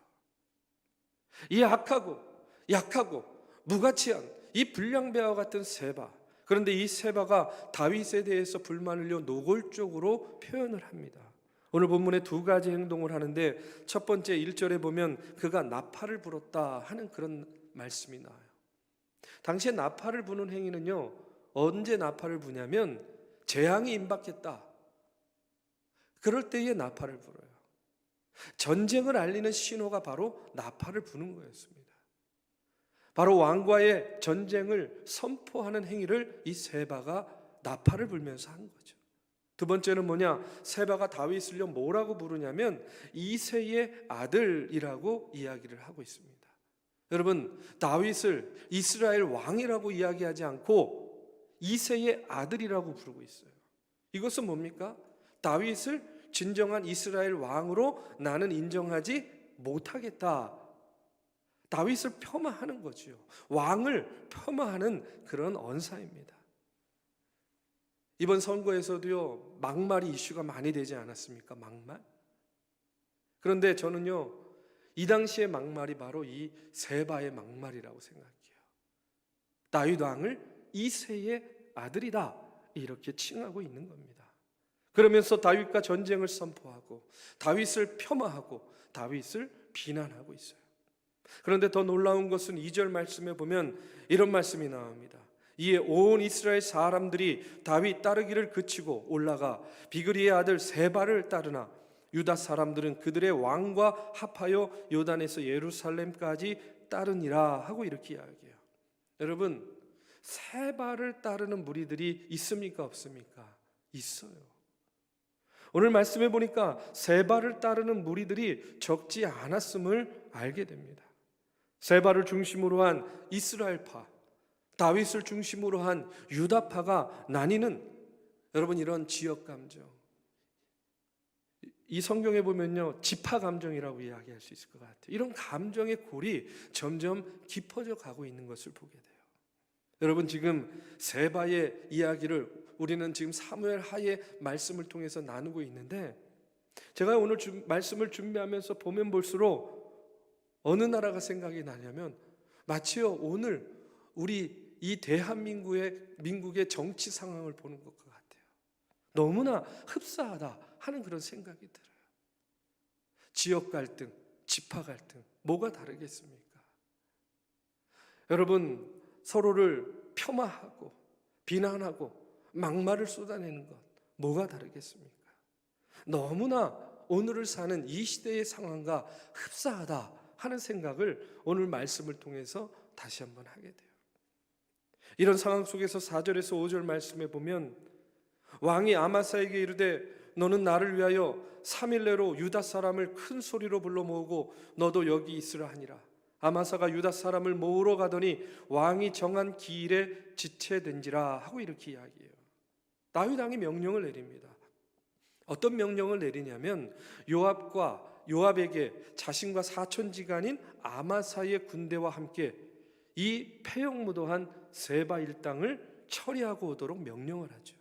이 약하고 무가치한 이 불량배와 같은 세바, 그런데 이 세바가 다윗에 대해서 불만을 노골적으로 표현을 합니다. 오늘 본문에 두 가지 행동을 하는데 첫 번째 1절에 보면 그가 나팔을 불었다 하는 그런 말씀이 나와요. 당시에 나팔을 부는 행위는요, 언제 나팔을 부냐면 재앙이 임박했다, 그럴 때에 나팔을 불어요. 전쟁을 알리는 신호가 바로 나팔을 부는 거였습니다. 바로 왕과의 전쟁을 선포하는 행위를 이 세바가 나팔을 불면서 한 거죠. 두 번째는 뭐냐? 세바가 다윗을요 뭐라고 부르냐면 이새의 아들이라고 이야기를 하고 있습니다. 여러분, 다윗을 이스라엘 왕이라고 이야기하지 않고 이새의 아들이라고 부르고 있어요. 이것은 뭡니까? 다윗을 진정한 이스라엘 왕으로 나는 인정하지 못하겠다. 다윗을 폄하하는 거죠. 왕을 폄하하는 그런 언사입니다. 이번 선거에서도요 막말이 이슈가 많이 되지 않았습니까? 막말. 그런데 저는요 이 당시의 막말이 바로 이 세바의 막말이라고 생각해요. 다윗 왕을 이새의 아들이다 이렇게 칭하고 있는 겁니다. 그러면서 다윗과 전쟁을 선포하고 다윗을 폄하하고 다윗을 비난하고 있어요. 그런데 더 놀라운 것은 2절 말씀에 보면 이런 말씀이 나옵니다. 이에 온 이스라엘 사람들이 다윗 따르기를 그치고 올라가 비그리의 아들 세바를 따르나 유다 사람들은 그들의 왕과 합하여 요단에서 예루살렘까지 따르니라 하고 이렇게 이야기해요. 여러분, 세바를 따르는 무리들이 있습니까? 없습니까? 있어요. 오늘 말씀해 보니까 세바를 따르는 무리들이 적지 않았음을 알게 됩니다. 세바를 중심으로 한 이스라엘파, 다윗을 중심으로 한 유다파가 나뉘는 여러분 이런 지역 감정, 이 성경에 보면요 지파 감정이라고 이야기할 수 있을 것 같아요. 이런 감정의 골이 점점 깊어져 가고 있는 것을 보게 돼요. 여러분, 지금 세바의 이야기를 우리는 지금 사무엘 하의 말씀을 통해서 나누고 있는데, 제가 오늘 말씀을 준비하면서 보면 볼수록 어느 나라가 생각이 나냐면 마치요 오늘 우리 이 대한민국의 정치 상황을 보는 것 같아요. 너무나 흡사하다 하는 그런 생각이 들어요. 지역 갈등, 지파 갈등, 뭐가 다르겠습니까? 여러분, 서로를 폄하하고 비난하고 막말을 쏟아내는 것, 뭐가 다르겠습니까? 너무나 오늘을 사는 이 시대의 상황과 흡사하다 하는 생각을 오늘 말씀을 통해서 다시 한번 하게 돼요. 이런 상황 속에서 4절에서 5절 말씀에 보면 왕이 아마사에게 이르되 너는 나를 위하여 3일 내로 유다 사람을 큰 소리로 불러 모으고 너도 여기 있으라 하니라. 아마사가 유다 사람을 모으러 가더니 왕이 정한 기일에 지체된지라 하고 이렇게 이야기해요. 다윗 왕이 명령을 내립니다. 어떤 명령을 내리냐면 요압에게 자신과 사촌지간인 아마사의 군대와 함께 이 폐역무도한 세바 일당을 처리하고 오도록 명령을 하죠.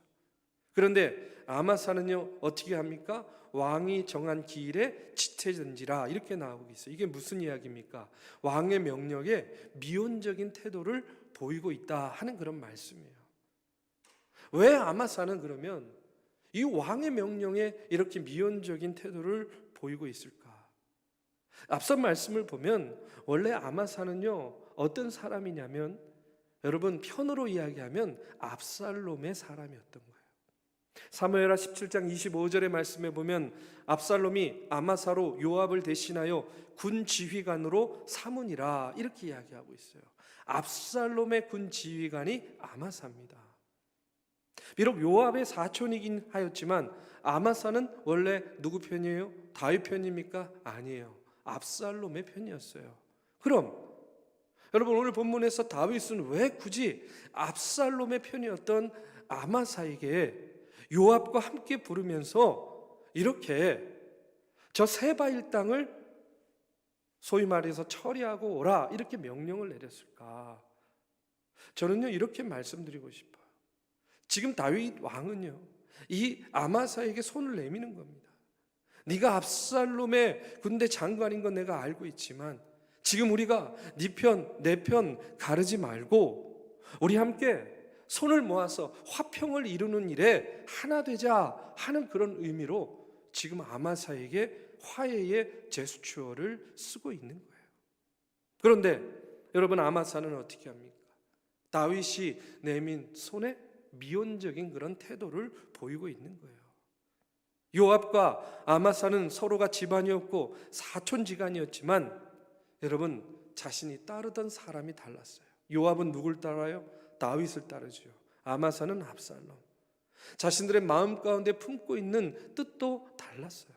그런데 아마사는요 어떻게 합니까? 왕이 정한 기일에 지체된지라 이렇게 나오고 있어요. 이게 무슨 이야기입니까? 왕의 명령에 미온적인 태도를 보이고 있다 하는 그런 말씀이에요. 왜 아마사는 그러면 이 왕의 명령에 이렇게 미온적인 태도를 보이고 있을까? 앞선 말씀을 보면 원래 아마사는요 어떤 사람이냐면, 여러분 편으로 이야기하면 압살롬의 사람이었던 거예요. 사무엘하 17장 25절의 말씀에 보면 압살롬이 아마사로 요압을 대신하여 군 지휘관으로 삼으니라 이렇게 이야기하고 있어요. 압살롬의 군 지휘관이 아마사입니다. 비록 요압의 사촌이긴 하였지만 아마사는 원래 누구 편이에요? 다윗 편입니까? 아니에요. 압살롬의 편이었어요. 그럼 여러분 오늘 본문에서 다윗은 왜 굳이 압살롬의 편이었던 아마사에게 요압과 함께 부르면서 이렇게 저 세바일 땅을 소위 말해서 처리하고 오라 이렇게 명령을 내렸을까? 저는요 이렇게 말씀드리고 싶어요. 지금 다윗 왕은요 이 아마사에게 손을 내미는 겁니다. 네가 압살롬의 군대 장관인 건 내가 알고 있지만 지금 우리가 네 편, 내 편 가르지 말고 우리 함께 손을 모아서 화평을 이루는 일에 하나 되자 하는 그런 의미로 지금 아마사에게 화해의 제스처를 쓰고 있는 거예요. 그런데 여러분 아마사는 어떻게 합니까? 다윗이 내민 손에 미온적인 그런 태도를 보이고 있는 거예요. 요압과 아마사는 서로가 집안이었고 사촌지간이었지만 여러분 자신이 따르던 사람이 달랐어요. 요압은 누굴 따라요? 다윗을 따르죠. 아마사는 압살롬. 자신들의 마음 가운데 품고 있는 뜻도 달랐어요.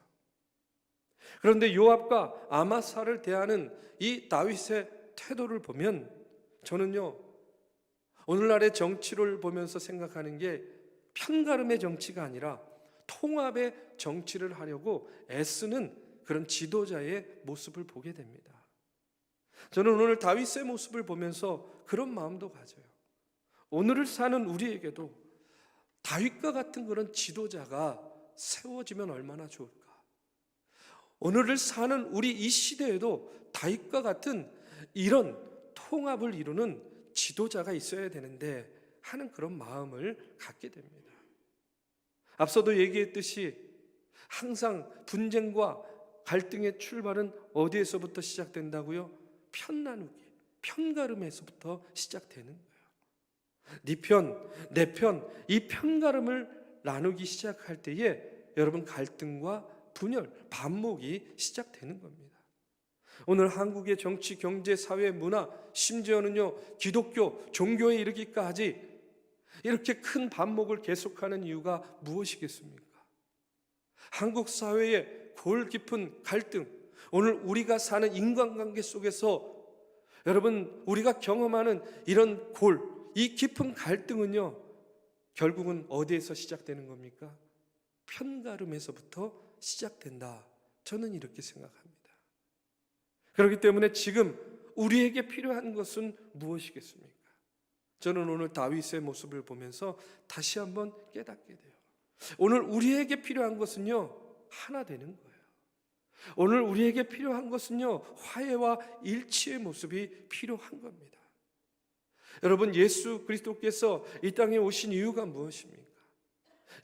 그런데 요압과 아마사를 대하는 이 다윗의 태도를 보면 저는요 오늘날의 정치를 보면서 생각하는 게 편가름의 정치가 아니라 통합의 정치를 하려고 애쓰는 그런 지도자의 모습을 보게 됩니다. 저는 오늘 다윗의 모습을 보면서 그런 마음도 가져요. 오늘을 사는 우리에게도 다윗과 같은 그런 지도자가 세워지면 얼마나 좋을까? 오늘을 사는 우리 이 시대에도 다윗과 같은 이런 통합을 이루는 지도자가 있어야 되는데 하는 그런 마음을 갖게 됩니다. 앞서도 얘기했듯이 항상 분쟁과 갈등의 출발은 어디에서부터 시작된다고요? 편나누기, 편가름에서부터 시작되는 거예요. 네 편, 내 편, 이 편가름을 나누기 시작할 때에 여러분 갈등과 분열, 반목이 시작되는 겁니다. 오늘 한국의 정치, 경제, 사회, 문화, 심지어는요 기독교, 종교에 이르기까지 이렇게 큰 반목을 계속하는 이유가 무엇이겠습니까? 한국 사회의 골 깊은 갈등, 오늘 우리가 사는 인간관계 속에서 여러분 우리가 경험하는 이런 골, 이 깊은 갈등은요 결국은 어디에서 시작되는 겁니까? 편가름에서부터 시작된다. 저는 이렇게 생각합니다. 그렇기 때문에 지금 우리에게 필요한 것은 무엇이겠습니까? 저는 오늘 다윗의 모습을 보면서 다시 한번 깨닫게 돼요. 오늘 우리에게 필요한 것은요 하나 되는 거예요. 오늘 우리에게 필요한 것은요 화해와 일치의 모습이 필요한 겁니다. 여러분 예수 그리스도께서 이 땅에 오신 이유가 무엇입니까?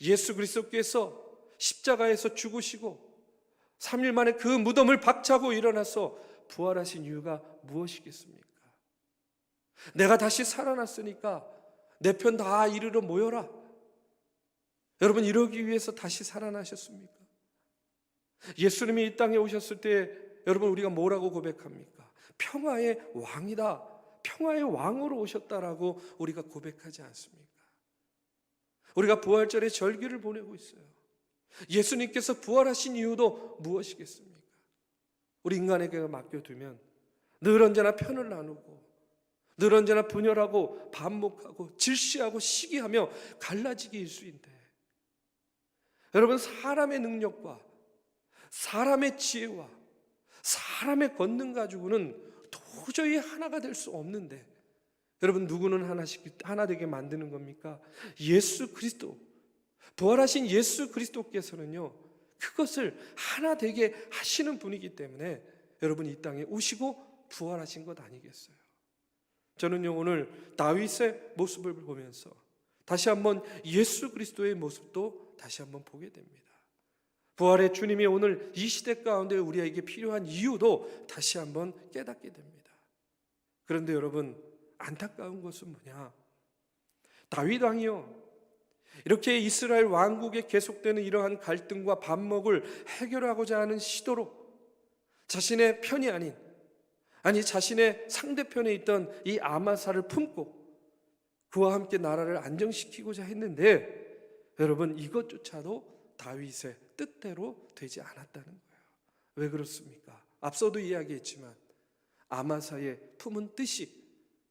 예수 그리스도께서 십자가에서 죽으시고 3일 만에 그 무덤을 박차고 일어나서 부활하신 이유가 무엇이겠습니까? 내가 다시 살아났으니까 내 편 다 이르러 모여라. 여러분 이러기 위해서 다시 살아나셨습니까? 예수님이 이 땅에 오셨을 때 여러분 우리가 뭐라고 고백합니까? 평화의 왕이다. 평화의 왕으로 오셨다라고 우리가 고백하지 않습니까? 우리가 부활절에 절기를 보내고 있어요. 예수님께서 부활하신 이유도 무엇이겠습니까? 우리 인간에게 맡겨두면 늘 언제나 편을 나누고 늘 언제나 분열하고 반목하고 질시하고 시기하며 갈라지기 일수인데 여러분 사람의 능력과 사람의 지혜와 사람의 권능 가지고는 도저히 하나가 될 수 없는데 여러분 누구는 하나 되게 만드는 겁니까? 예수 그리스도, 부활하신 예수 그리스도께서는요 그것을 하나 되게 하시는 분이기 때문에 여러분 이 땅에 오시고 부활하신 것 아니겠어요? 저는요 오늘 다윗의 모습을 보면서 다시 한번 예수 그리스도의 모습도 다시 한번 보게 됩니다. 부활의 주님이 오늘 이 시대 가운데 우리에게 필요한 이유도 다시 한번 깨닫게 됩니다. 그런데 여러분, 안타까운 것은 뭐냐? 다윗 왕이요, 이렇게 이스라엘 왕국에 계속되는 이러한 갈등과 반목을 해결하고자 하는 시도로 자신의 편이 아니 자신의 상대편에 있던 이 아마사를 품고 그와 함께 나라를 안정시키고자 했는데, 여러분, 이것조차도 다윗의 뜻대로 되지 않았다는 거예요. 왜 그렇습니까? 앞서도 이야기했지만 아마사의 품은 뜻이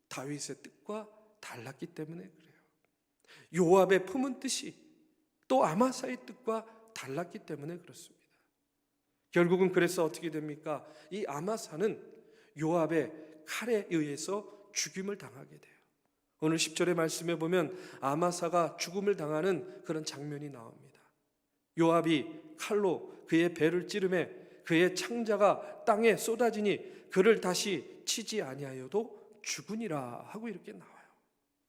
다윗의 뜻과 달랐기 때문에 그래요. 요압의 품은 뜻이 또 아마사의 뜻과 달랐기 때문에 그렇습니다. 결국은 그래서 어떻게 됩니까? 이 아마사는 요압의 칼에 의해서 죽임을 당하게 돼요. 오늘 10절의 말씀에 보면 아마사가 죽음을 당하는 그런 장면이 나옵니다. 요압이 칼로 그의 배를 찌르매 그의 창자가 땅에 쏟아지니 그를 다시 치지 아니하여도 죽으니라 하고 이렇게 나와요.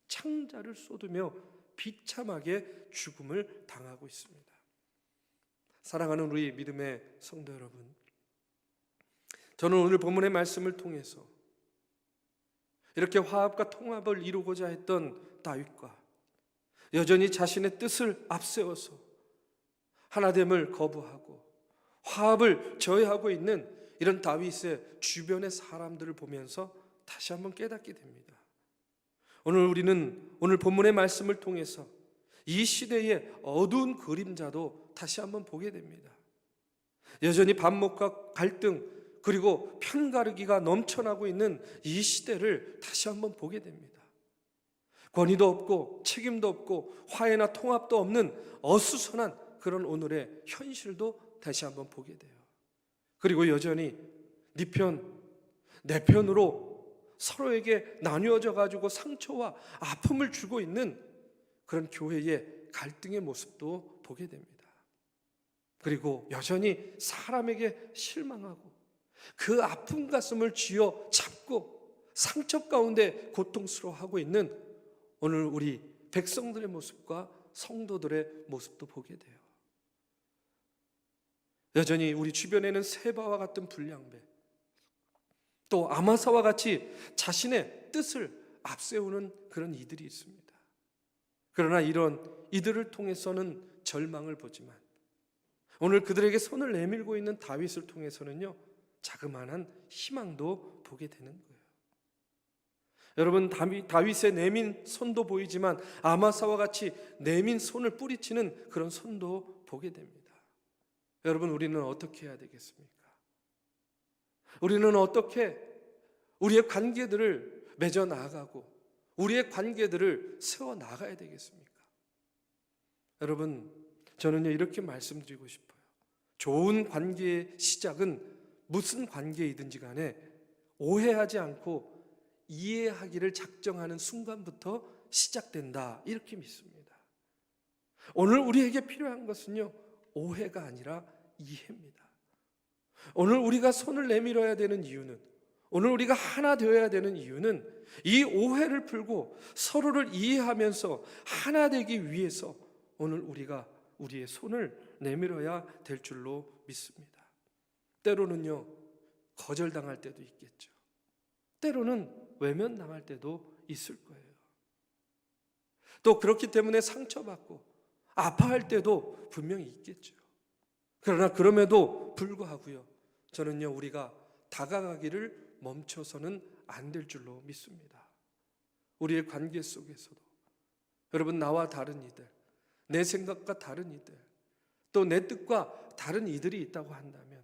창자를 쏟으며 비참하게 죽음을 당하고 있습니다. 사랑하는 우리 믿음의 성도 여러분, 저는 오늘 본문의 말씀을 통해서 이렇게 화합과 통합을 이루고자 했던 다윗과 여전히 자신의 뜻을 앞세워서 하나됨을 거부하고 화합을 저해하고 있는 이런 다윗의 주변의 사람들을 보면서 다시 한번 깨닫게 됩니다. 오늘 우리는 오늘 본문의 말씀을 통해서 이 시대의 어두운 그림자도 다시 한번 보게 됩니다. 여전히 반목과 갈등 그리고 편가르기가 넘쳐나고 있는 이 시대를 다시 한번 보게 됩니다. 권위도 없고 책임도 없고 화해나 통합도 없는 어수선한 그런 오늘의 현실도 다시 한번 보게 돼요. 그리고 여전히 네 편, 내 편으로 서로에게 나뉘어져 가지고 상처와 아픔을 주고 있는 그런 교회의 갈등의 모습도 보게 됩니다. 그리고 여전히 사람에게 실망하고 그 아픈 가슴을 쥐어 잡고 상처 가운데 고통스러워하고 있는 오늘 우리 백성들의 모습과 성도들의 모습도 보게 돼요. 여전히 우리 주변에는 세바와 같은 불량배, 또 아마사와 같이 자신의 뜻을 앞세우는 그런 이들이 있습니다. 그러나 이런 이들을 통해서는 절망을 보지만 오늘 그들에게 손을 내밀고 있는 다윗을 통해서는요, 자그마한 희망도 보게 되는 거예요. 여러분, 다윗의 내민 손도 보이지만 아마사와 같이 내민 손을 뿌리치는 그런 손도 보게 됩니다. 여러분, 우리는 어떻게 해야 되겠습니까? 우리는 어떻게 우리의 관계들을 맺어 나가고 우리의 관계들을 세워 나가야 되겠습니까? 여러분, 저는요 이렇게 말씀드리고 싶어요. 좋은 관계의 시작은 무슨 관계이든지 간에 오해하지 않고 이해하기를 작정하는 순간부터 시작된다, 이렇게 믿습니다. 오늘 우리에게 필요한 것은요, 오해가 아니라 이해입니다. 오늘 우리가 손을 내밀어야 되는 이유는, 오늘 우리가 하나 되어야 되는 이유는 이 오해를 풀고 서로를 이해하면서 하나 되기 위해서 오늘 우리가 우리의 손을 내밀어야 될 줄로 믿습니다. 때로는요, 거절당할 때도 있겠죠. 때로는 외면당할 때도 있을 거예요. 또 그렇기 때문에 상처받고 아파할 때도 분명히 있겠죠. 그러나 그럼에도 불구하고요, 저는요 우리가 다가가기를 멈춰서는 안 될 줄로 믿습니다. 우리의 관계 속에서도 여러분, 나와 다른 이들, 내 생각과 다른 이들, 또 내 뜻과 다른 이들이 있다고 한다면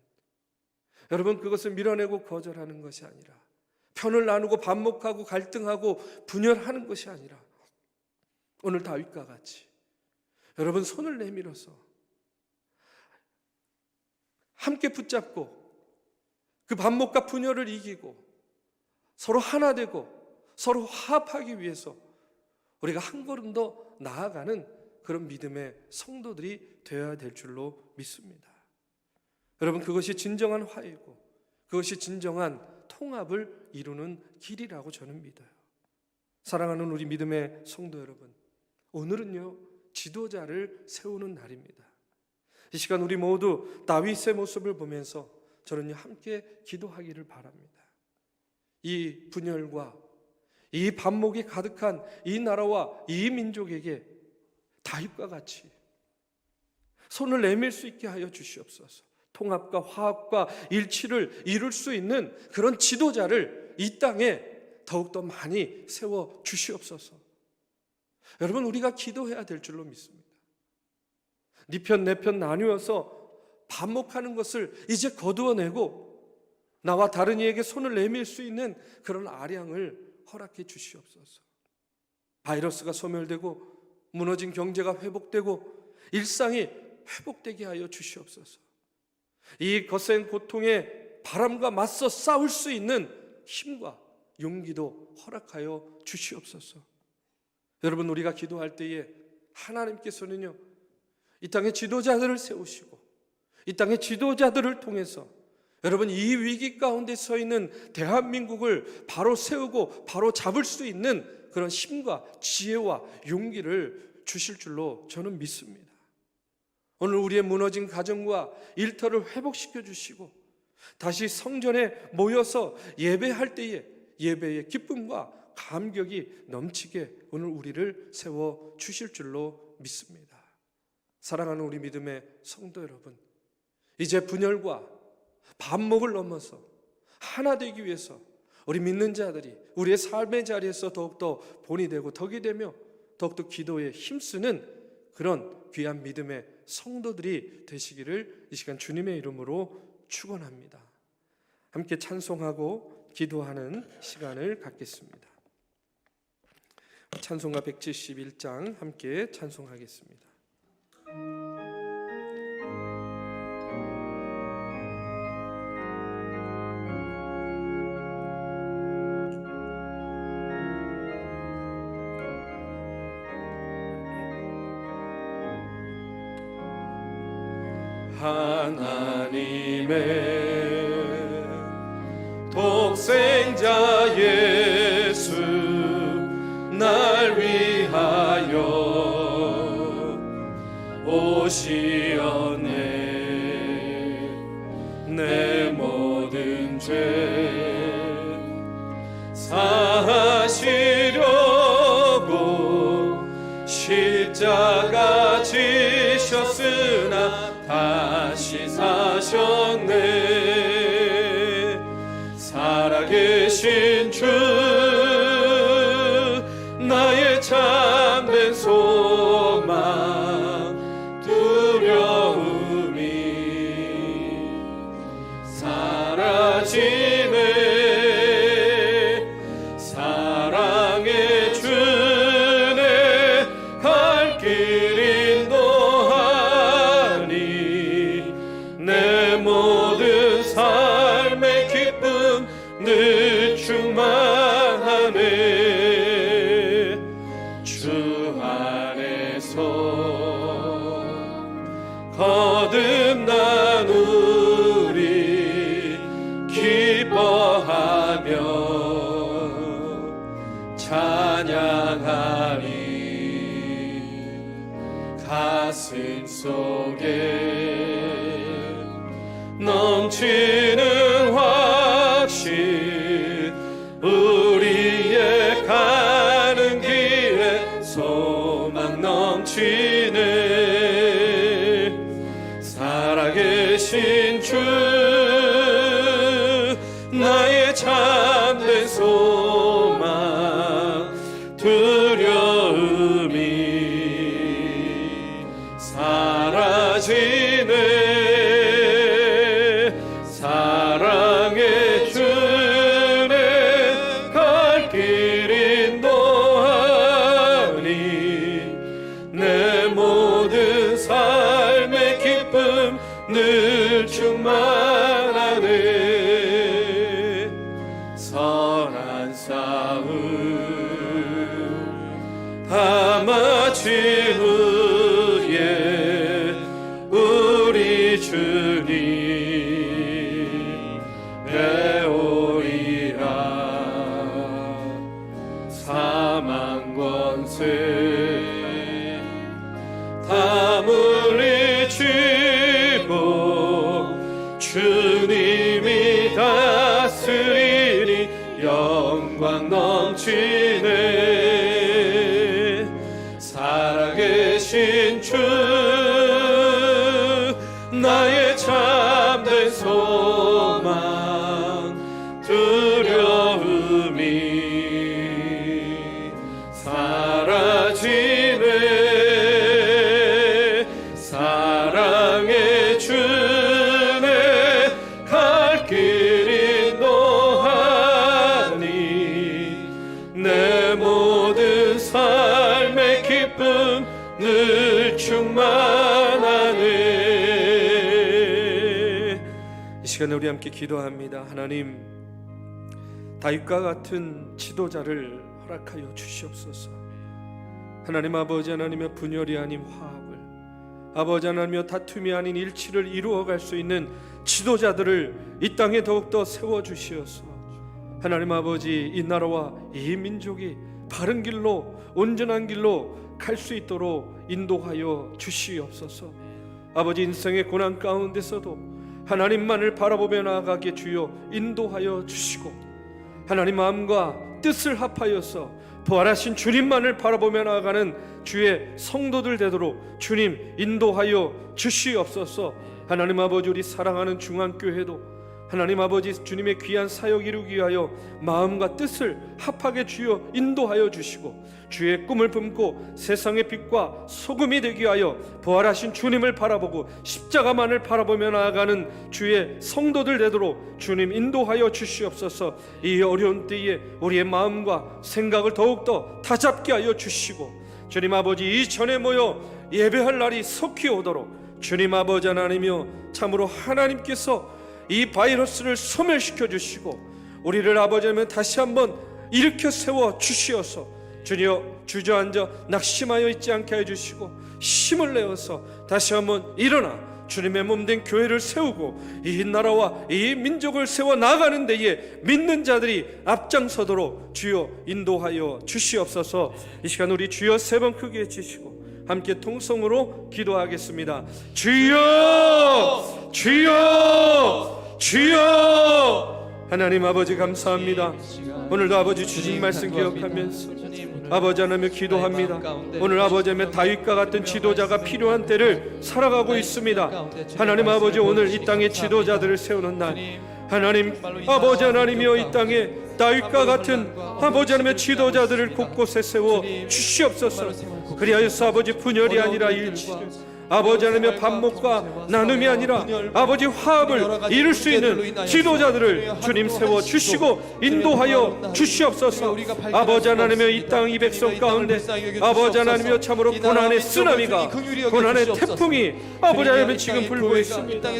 여러분, 그것을 밀어내고 거절하는 것이 아니라, 편을 나누고 반목하고 갈등하고 분열하는 것이 아니라, 오늘 다윗과 같이 여러분 손을 내밀어서 함께 붙잡고 그 반목과 분열을 이기고 서로 하나 되고 서로 화합하기 위해서 우리가 한 걸음 더 나아가는 그런 믿음의 성도들이 되어야 될 줄로 믿습니다. 여러분, 그것이 진정한 화해고 그것이 진정한 통합을 이루는 길이라고 저는 믿어요. 사랑하는 우리 믿음의 성도 여러분, 오늘은요 지도자를 세우는 날입니다. 이 시간 우리 모두 다윗의 모습을 보면서 저는 함께 기도하기를 바랍니다. 이 분열과 이 반목이 가득한 이 나라와 이 민족에게 다윗과 같이 손을 내밀 수 있게 하여 주시옵소서. 통합과 화합과 일치를 이룰 수 있는 그런 지도자를 이 땅에 더욱더 많이 세워 주시옵소서. 여러분, 우리가 기도해야 될 줄로 믿습니다. 네 편 내 편 나누어서 반목하는 것을 이제 거두어내고 나와 다른 이에게 손을 내밀 수 있는 그런 아량을 허락해 주시옵소서. 바이러스가 소멸되고 무너진 경제가 회복되고 일상이 회복되게 하여 주시옵소서. 이 거센 고통의 바람과 맞서 싸울 수 있는 힘과 용기도 허락하여 주시옵소서. 여러분, 우리가 기도할 때에 하나님께서는요, 이 땅의 지도자들을 세우시고 이 땅의 지도자들을 통해서 여러분, 이 위기 가운데 서 있는 대한민국을 바로 세우고 바로 잡을 수 있는 그런 힘과 지혜와 용기를 주실 줄로 저는 믿습니다. 오늘 우리의 무너진 가정과 일터를 회복시켜 주시고 다시 성전에 모여서 예배할 때에 예배의 기쁨과 감격이 넘치게 오늘 우리를 세워 주실 줄로 믿습니다. 사랑하는 우리 믿음의 성도 여러분, 이제 분열과 반목을 넘어서 하나 되기 위해서 우리 믿는 자들이 우리의 삶의 자리에서 더욱더 본이 되고 덕이 되며 더욱더 기도에 힘쓰는 그런 귀한 믿음의 성도들이 되시기를 이 시간 주님의 이름으로 축원합니다. 함께 찬송하고 기도하는 시간을 갖겠습니다. 찬송가 171장 함께 찬송하겠습니다. 하나님의 독생자 예수 날 위하여 오시었네. 내 모든 죄 사하시려고 십자가 지셨으나 다시 사셨네. 살아계신 주 나의 참된 소망 두려움이 사라지네. 사랑의 주내 갈 길 인도하니 내 모든 삶의 기쁨 늘 충만하네. 주 안에서 거듭난 우리 기뻐하며 찬양하리. 가슴 속에 넘치는 확신 우리의 가는 길에 소망 넘치네. 살아계신 주 나의 참된 소망 두려움이 사라지네. 사랑의 주내 갈 길 인도하니 내 모든 삶의 기쁨 늘 충만하네. 선한 싸움 다 마친 후에 우리 주님 배우리라. 사망 권세 다 물리치 살아계시네. 살아계신 주 나의 참된 소망 두려움이 사라지네. 사랑의 주네 갈 길 인도하니 내 모든 삶의 기쁨 늘 충만하네. 이 시간에 우리 함께 기도합니다. 하나님, 다윗과 같은 지도자를 허락하여 주시옵소서. 하나님 아버지, 하나님의 분열이 아닌 화합을, 아버지 하나님의 다툼이 아닌 일치를 이루어갈 수 있는 지도자들을 이 땅에 더욱더 세워주시옵소서. 하나님 아버지, 이 나라와 이 민족이 바른 길로, 온전한 길로 갈 수 있도록 인도하여 주시옵소서. 아버지, 인생의 고난 가운데서도 하나님만을 바라보며 나아가게 주여 인도하여 주시고, 하나님 마음과 뜻을 합하여서 부활하신 주님만을 바라보며 나아가는 주의 성도들 되도록 주님 인도하여 주시옵소서. 하나님 아버지, 우리 사랑하는 중앙교회도 하나님 아버지 주님의 귀한 사역 이루기 위하여 마음과 뜻을 합하게 주여 인도하여 주시고, 주의 꿈을 품고 세상의 빛과 소금이 되기 위하여 부활하신 주님을 바라보고 십자가만을 바라보며 나아가는 주의 성도들 되도록 주님 인도하여 주시옵소서. 이 어려운 때에 우리의 마음과 생각을 더욱더 다잡게 하여 주시고, 주님 아버지 이전에 모여 예배할 날이 속히 오도록 주님 아버지 하나님이여 참으로 하나님께서 이 바이러스를 소멸시켜 주시고 우리를 아버지 하나님 다시 한번 일으켜 세워 주시어서 주여 주저앉아 낙심하여 있지 않게 해주시고 힘을 내어서 다시 한번 일어나 주님의 몸된 교회를 세우고 이 나라와 이 민족을 세워 나가는 데에 믿는 자들이 앞장서도록 주여 인도하여 주시옵소서. 이 시간 우리 주여 세 번 크게 외치시고 함께 통성으로 기도하겠습니다. 주여 주여 주여. 하나님 아버지 감사합니다. 오늘도 아버지 주신 말씀 기억하면서 아버지 하나님 기도합니다. 오늘 아버지 하나님 다윗과 같은 지도자가 필요한 때를 살아가고 있습니다. 하나님 아버지 오늘 이 땅에 지도자들을 세우는 날, 하나님 아버지 하나님이여 이 땅에 다윗과 같은 아버지 하나님의 지도자들을 곳곳에 세워 주시옵소서. 그리하여서 아버지 분열이 아니라 일치를, 아버지 하나님의 반목과 나눔이 아니라 아버지 화합을 이룰 수 있는 지도자들을 주님 세워 주시고 인도하여 주시옵소서. 아버지 하나님의 이 땅 이 백성 가운데 아버지 하나님의 참으로 고난의 쓰나미가, 고난의 태풍이 아버지 하나님 지금 불고 있습니다.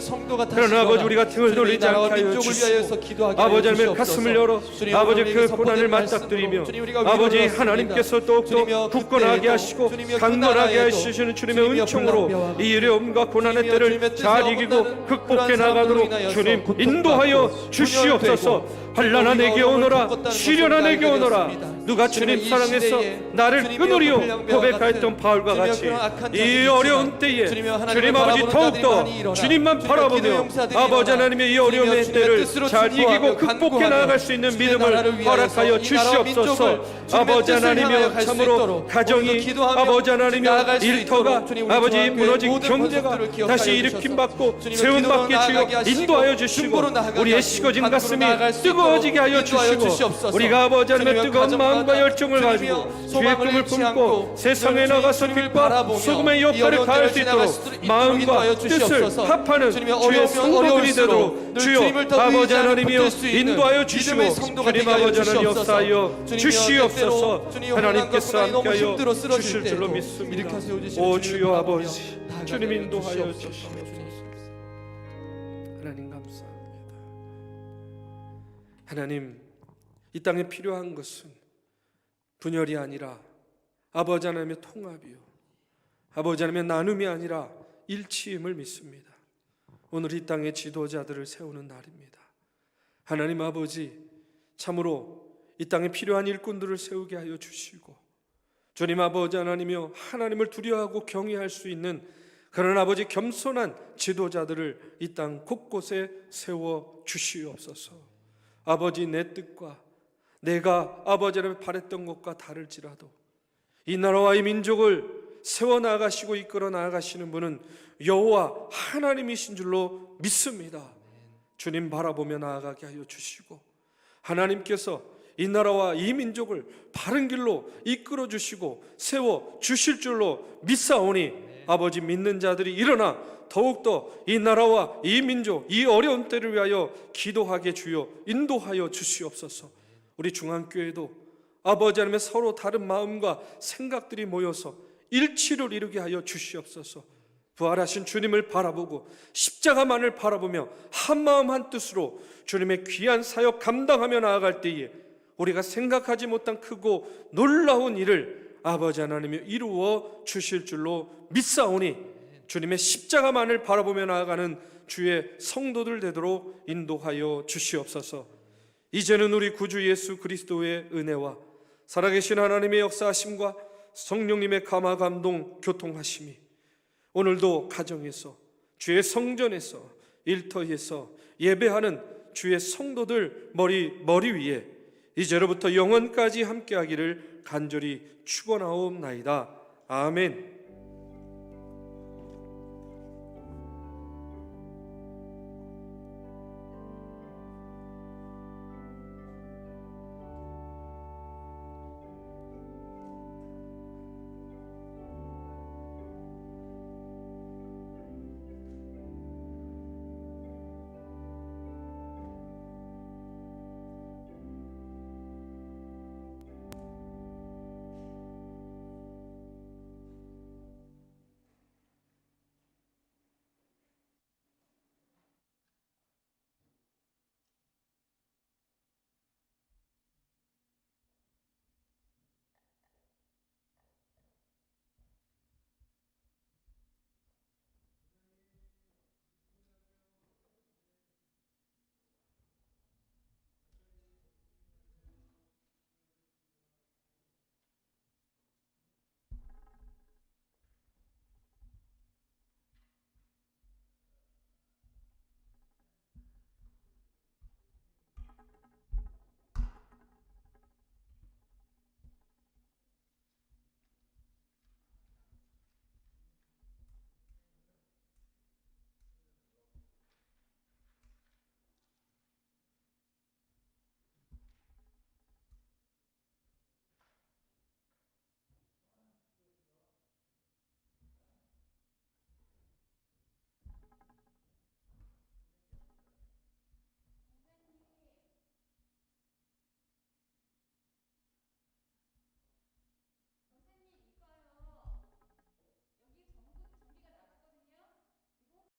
그러나 아버지 우리가 등을 돌리지 않게 하여 주시고 아버지 하나님의 가슴을 열어 아버지 그 고난을 맞닥뜨리며 아버지 하나님께서 더욱더 굳건하게 하시고 강건하게 하시는 주님의 은총으로 이 어려움과 고난의 때를 잘 이기고 극복해 나가도록 주님 인도하여 주시옵소서. 환난아 내게 오너라, 시련아 내게 오너라. 누가 주님 사랑해서 나를 끊으리요 고백하였던 바울과 같이 이 어려운 때에 주님 아버지 더욱더 주님만 바라보며 아버지 하나님의 이 어려움의 때를 잘 이기고 극복해 나아갈 수 있는 믿음을 허락하여 주시옵소서. 아버지 하나님이여 참으로 가정이 아버지 하나님이여 일터가 아버지 무너진 경제가 다시 일으킴받고 세움받게 주여 인도하여 주시고 우리의 식어진 가슴이 뜨거워지게 하여 주시고 우리가 아버지 하나님의 뜨거운 마음과 열정을 가지고 주의 꿈을 품고 세상에 나가서 빛과 소금의 역할을 다할 수 있도록 마음과 뜻을 합하는 주의 성도들이 되도록 주여 아버지 하나님이여 인도하여 주시고 주님 아버지 하나님 역사하여 주시옵소서. 하나님께서 함께하여 주실 줄로 믿습니다. 오 주여 아버지 주님 인도하여 주시옵소서. 하나님 감사합니다. 하나님 이 땅에 필요한 것은 분열이 아니라 아버지 하나님의 통합이요 아버지 하나님의 나눔이 아니라 일치임을 믿습니다. 오늘 이 땅의 지도자들을 세우는 날입니다. 하나님 아버지 참으로 이 땅에 필요한 일꾼들을 세우게 하여 주시고 주님 아버지 하나님이여 하나님을 두려워하고 경외할 수 있는 그런 아버지 겸손한 지도자들을 이 땅 곳곳에 세워 주시옵소서. 아버지 내 뜻과 내가 아버지 하나님께 바랬던 것과 다를지라도 이 나라와 이 민족을 세워나가시고 이끌어 나가시는 분은 여호와 하나님이신 줄로 믿습니다. 주님 바라보며 나아가게 하여 주시고, 하나님께서 이 나라와 이 민족을 바른 길로 이끌어 주시고 세워 주실 줄로 믿사오니 아버지, 믿는 자들이 일어나 더욱더 이 나라와 이 민족, 이 어려운 때를 위하여 기도하게 주여 인도하여 주시옵소서. 우리 중앙교회도 아버지 하나님의 서로 다른 마음과 생각들이 모여서 일치를 이루게 하여 주시옵소서. 부활하신 주님을 바라보고 십자가만을 바라보며 한마음 한뜻으로 주님의 귀한 사역 감당하며 나아갈 때에 우리가 생각하지 못한 크고 놀라운 일을 아버지 하나님이 이루어 주실 줄로 믿사오니 주님의 십자가만을 바라보며 나아가는 주의 성도들 되도록 인도하여 주시옵소서. 이제는 우리 구주 예수 그리스도의 은혜와 살아계신 하나님의 역사하심과 성령님의 감화 감동 교통하심이 오늘도 가정에서, 주의 성전에서, 일터에서 예배하는 주의 성도들 머리 위에 이제로부터 영원까지 함께하기를 간절히 축원하옵나이다. 아멘.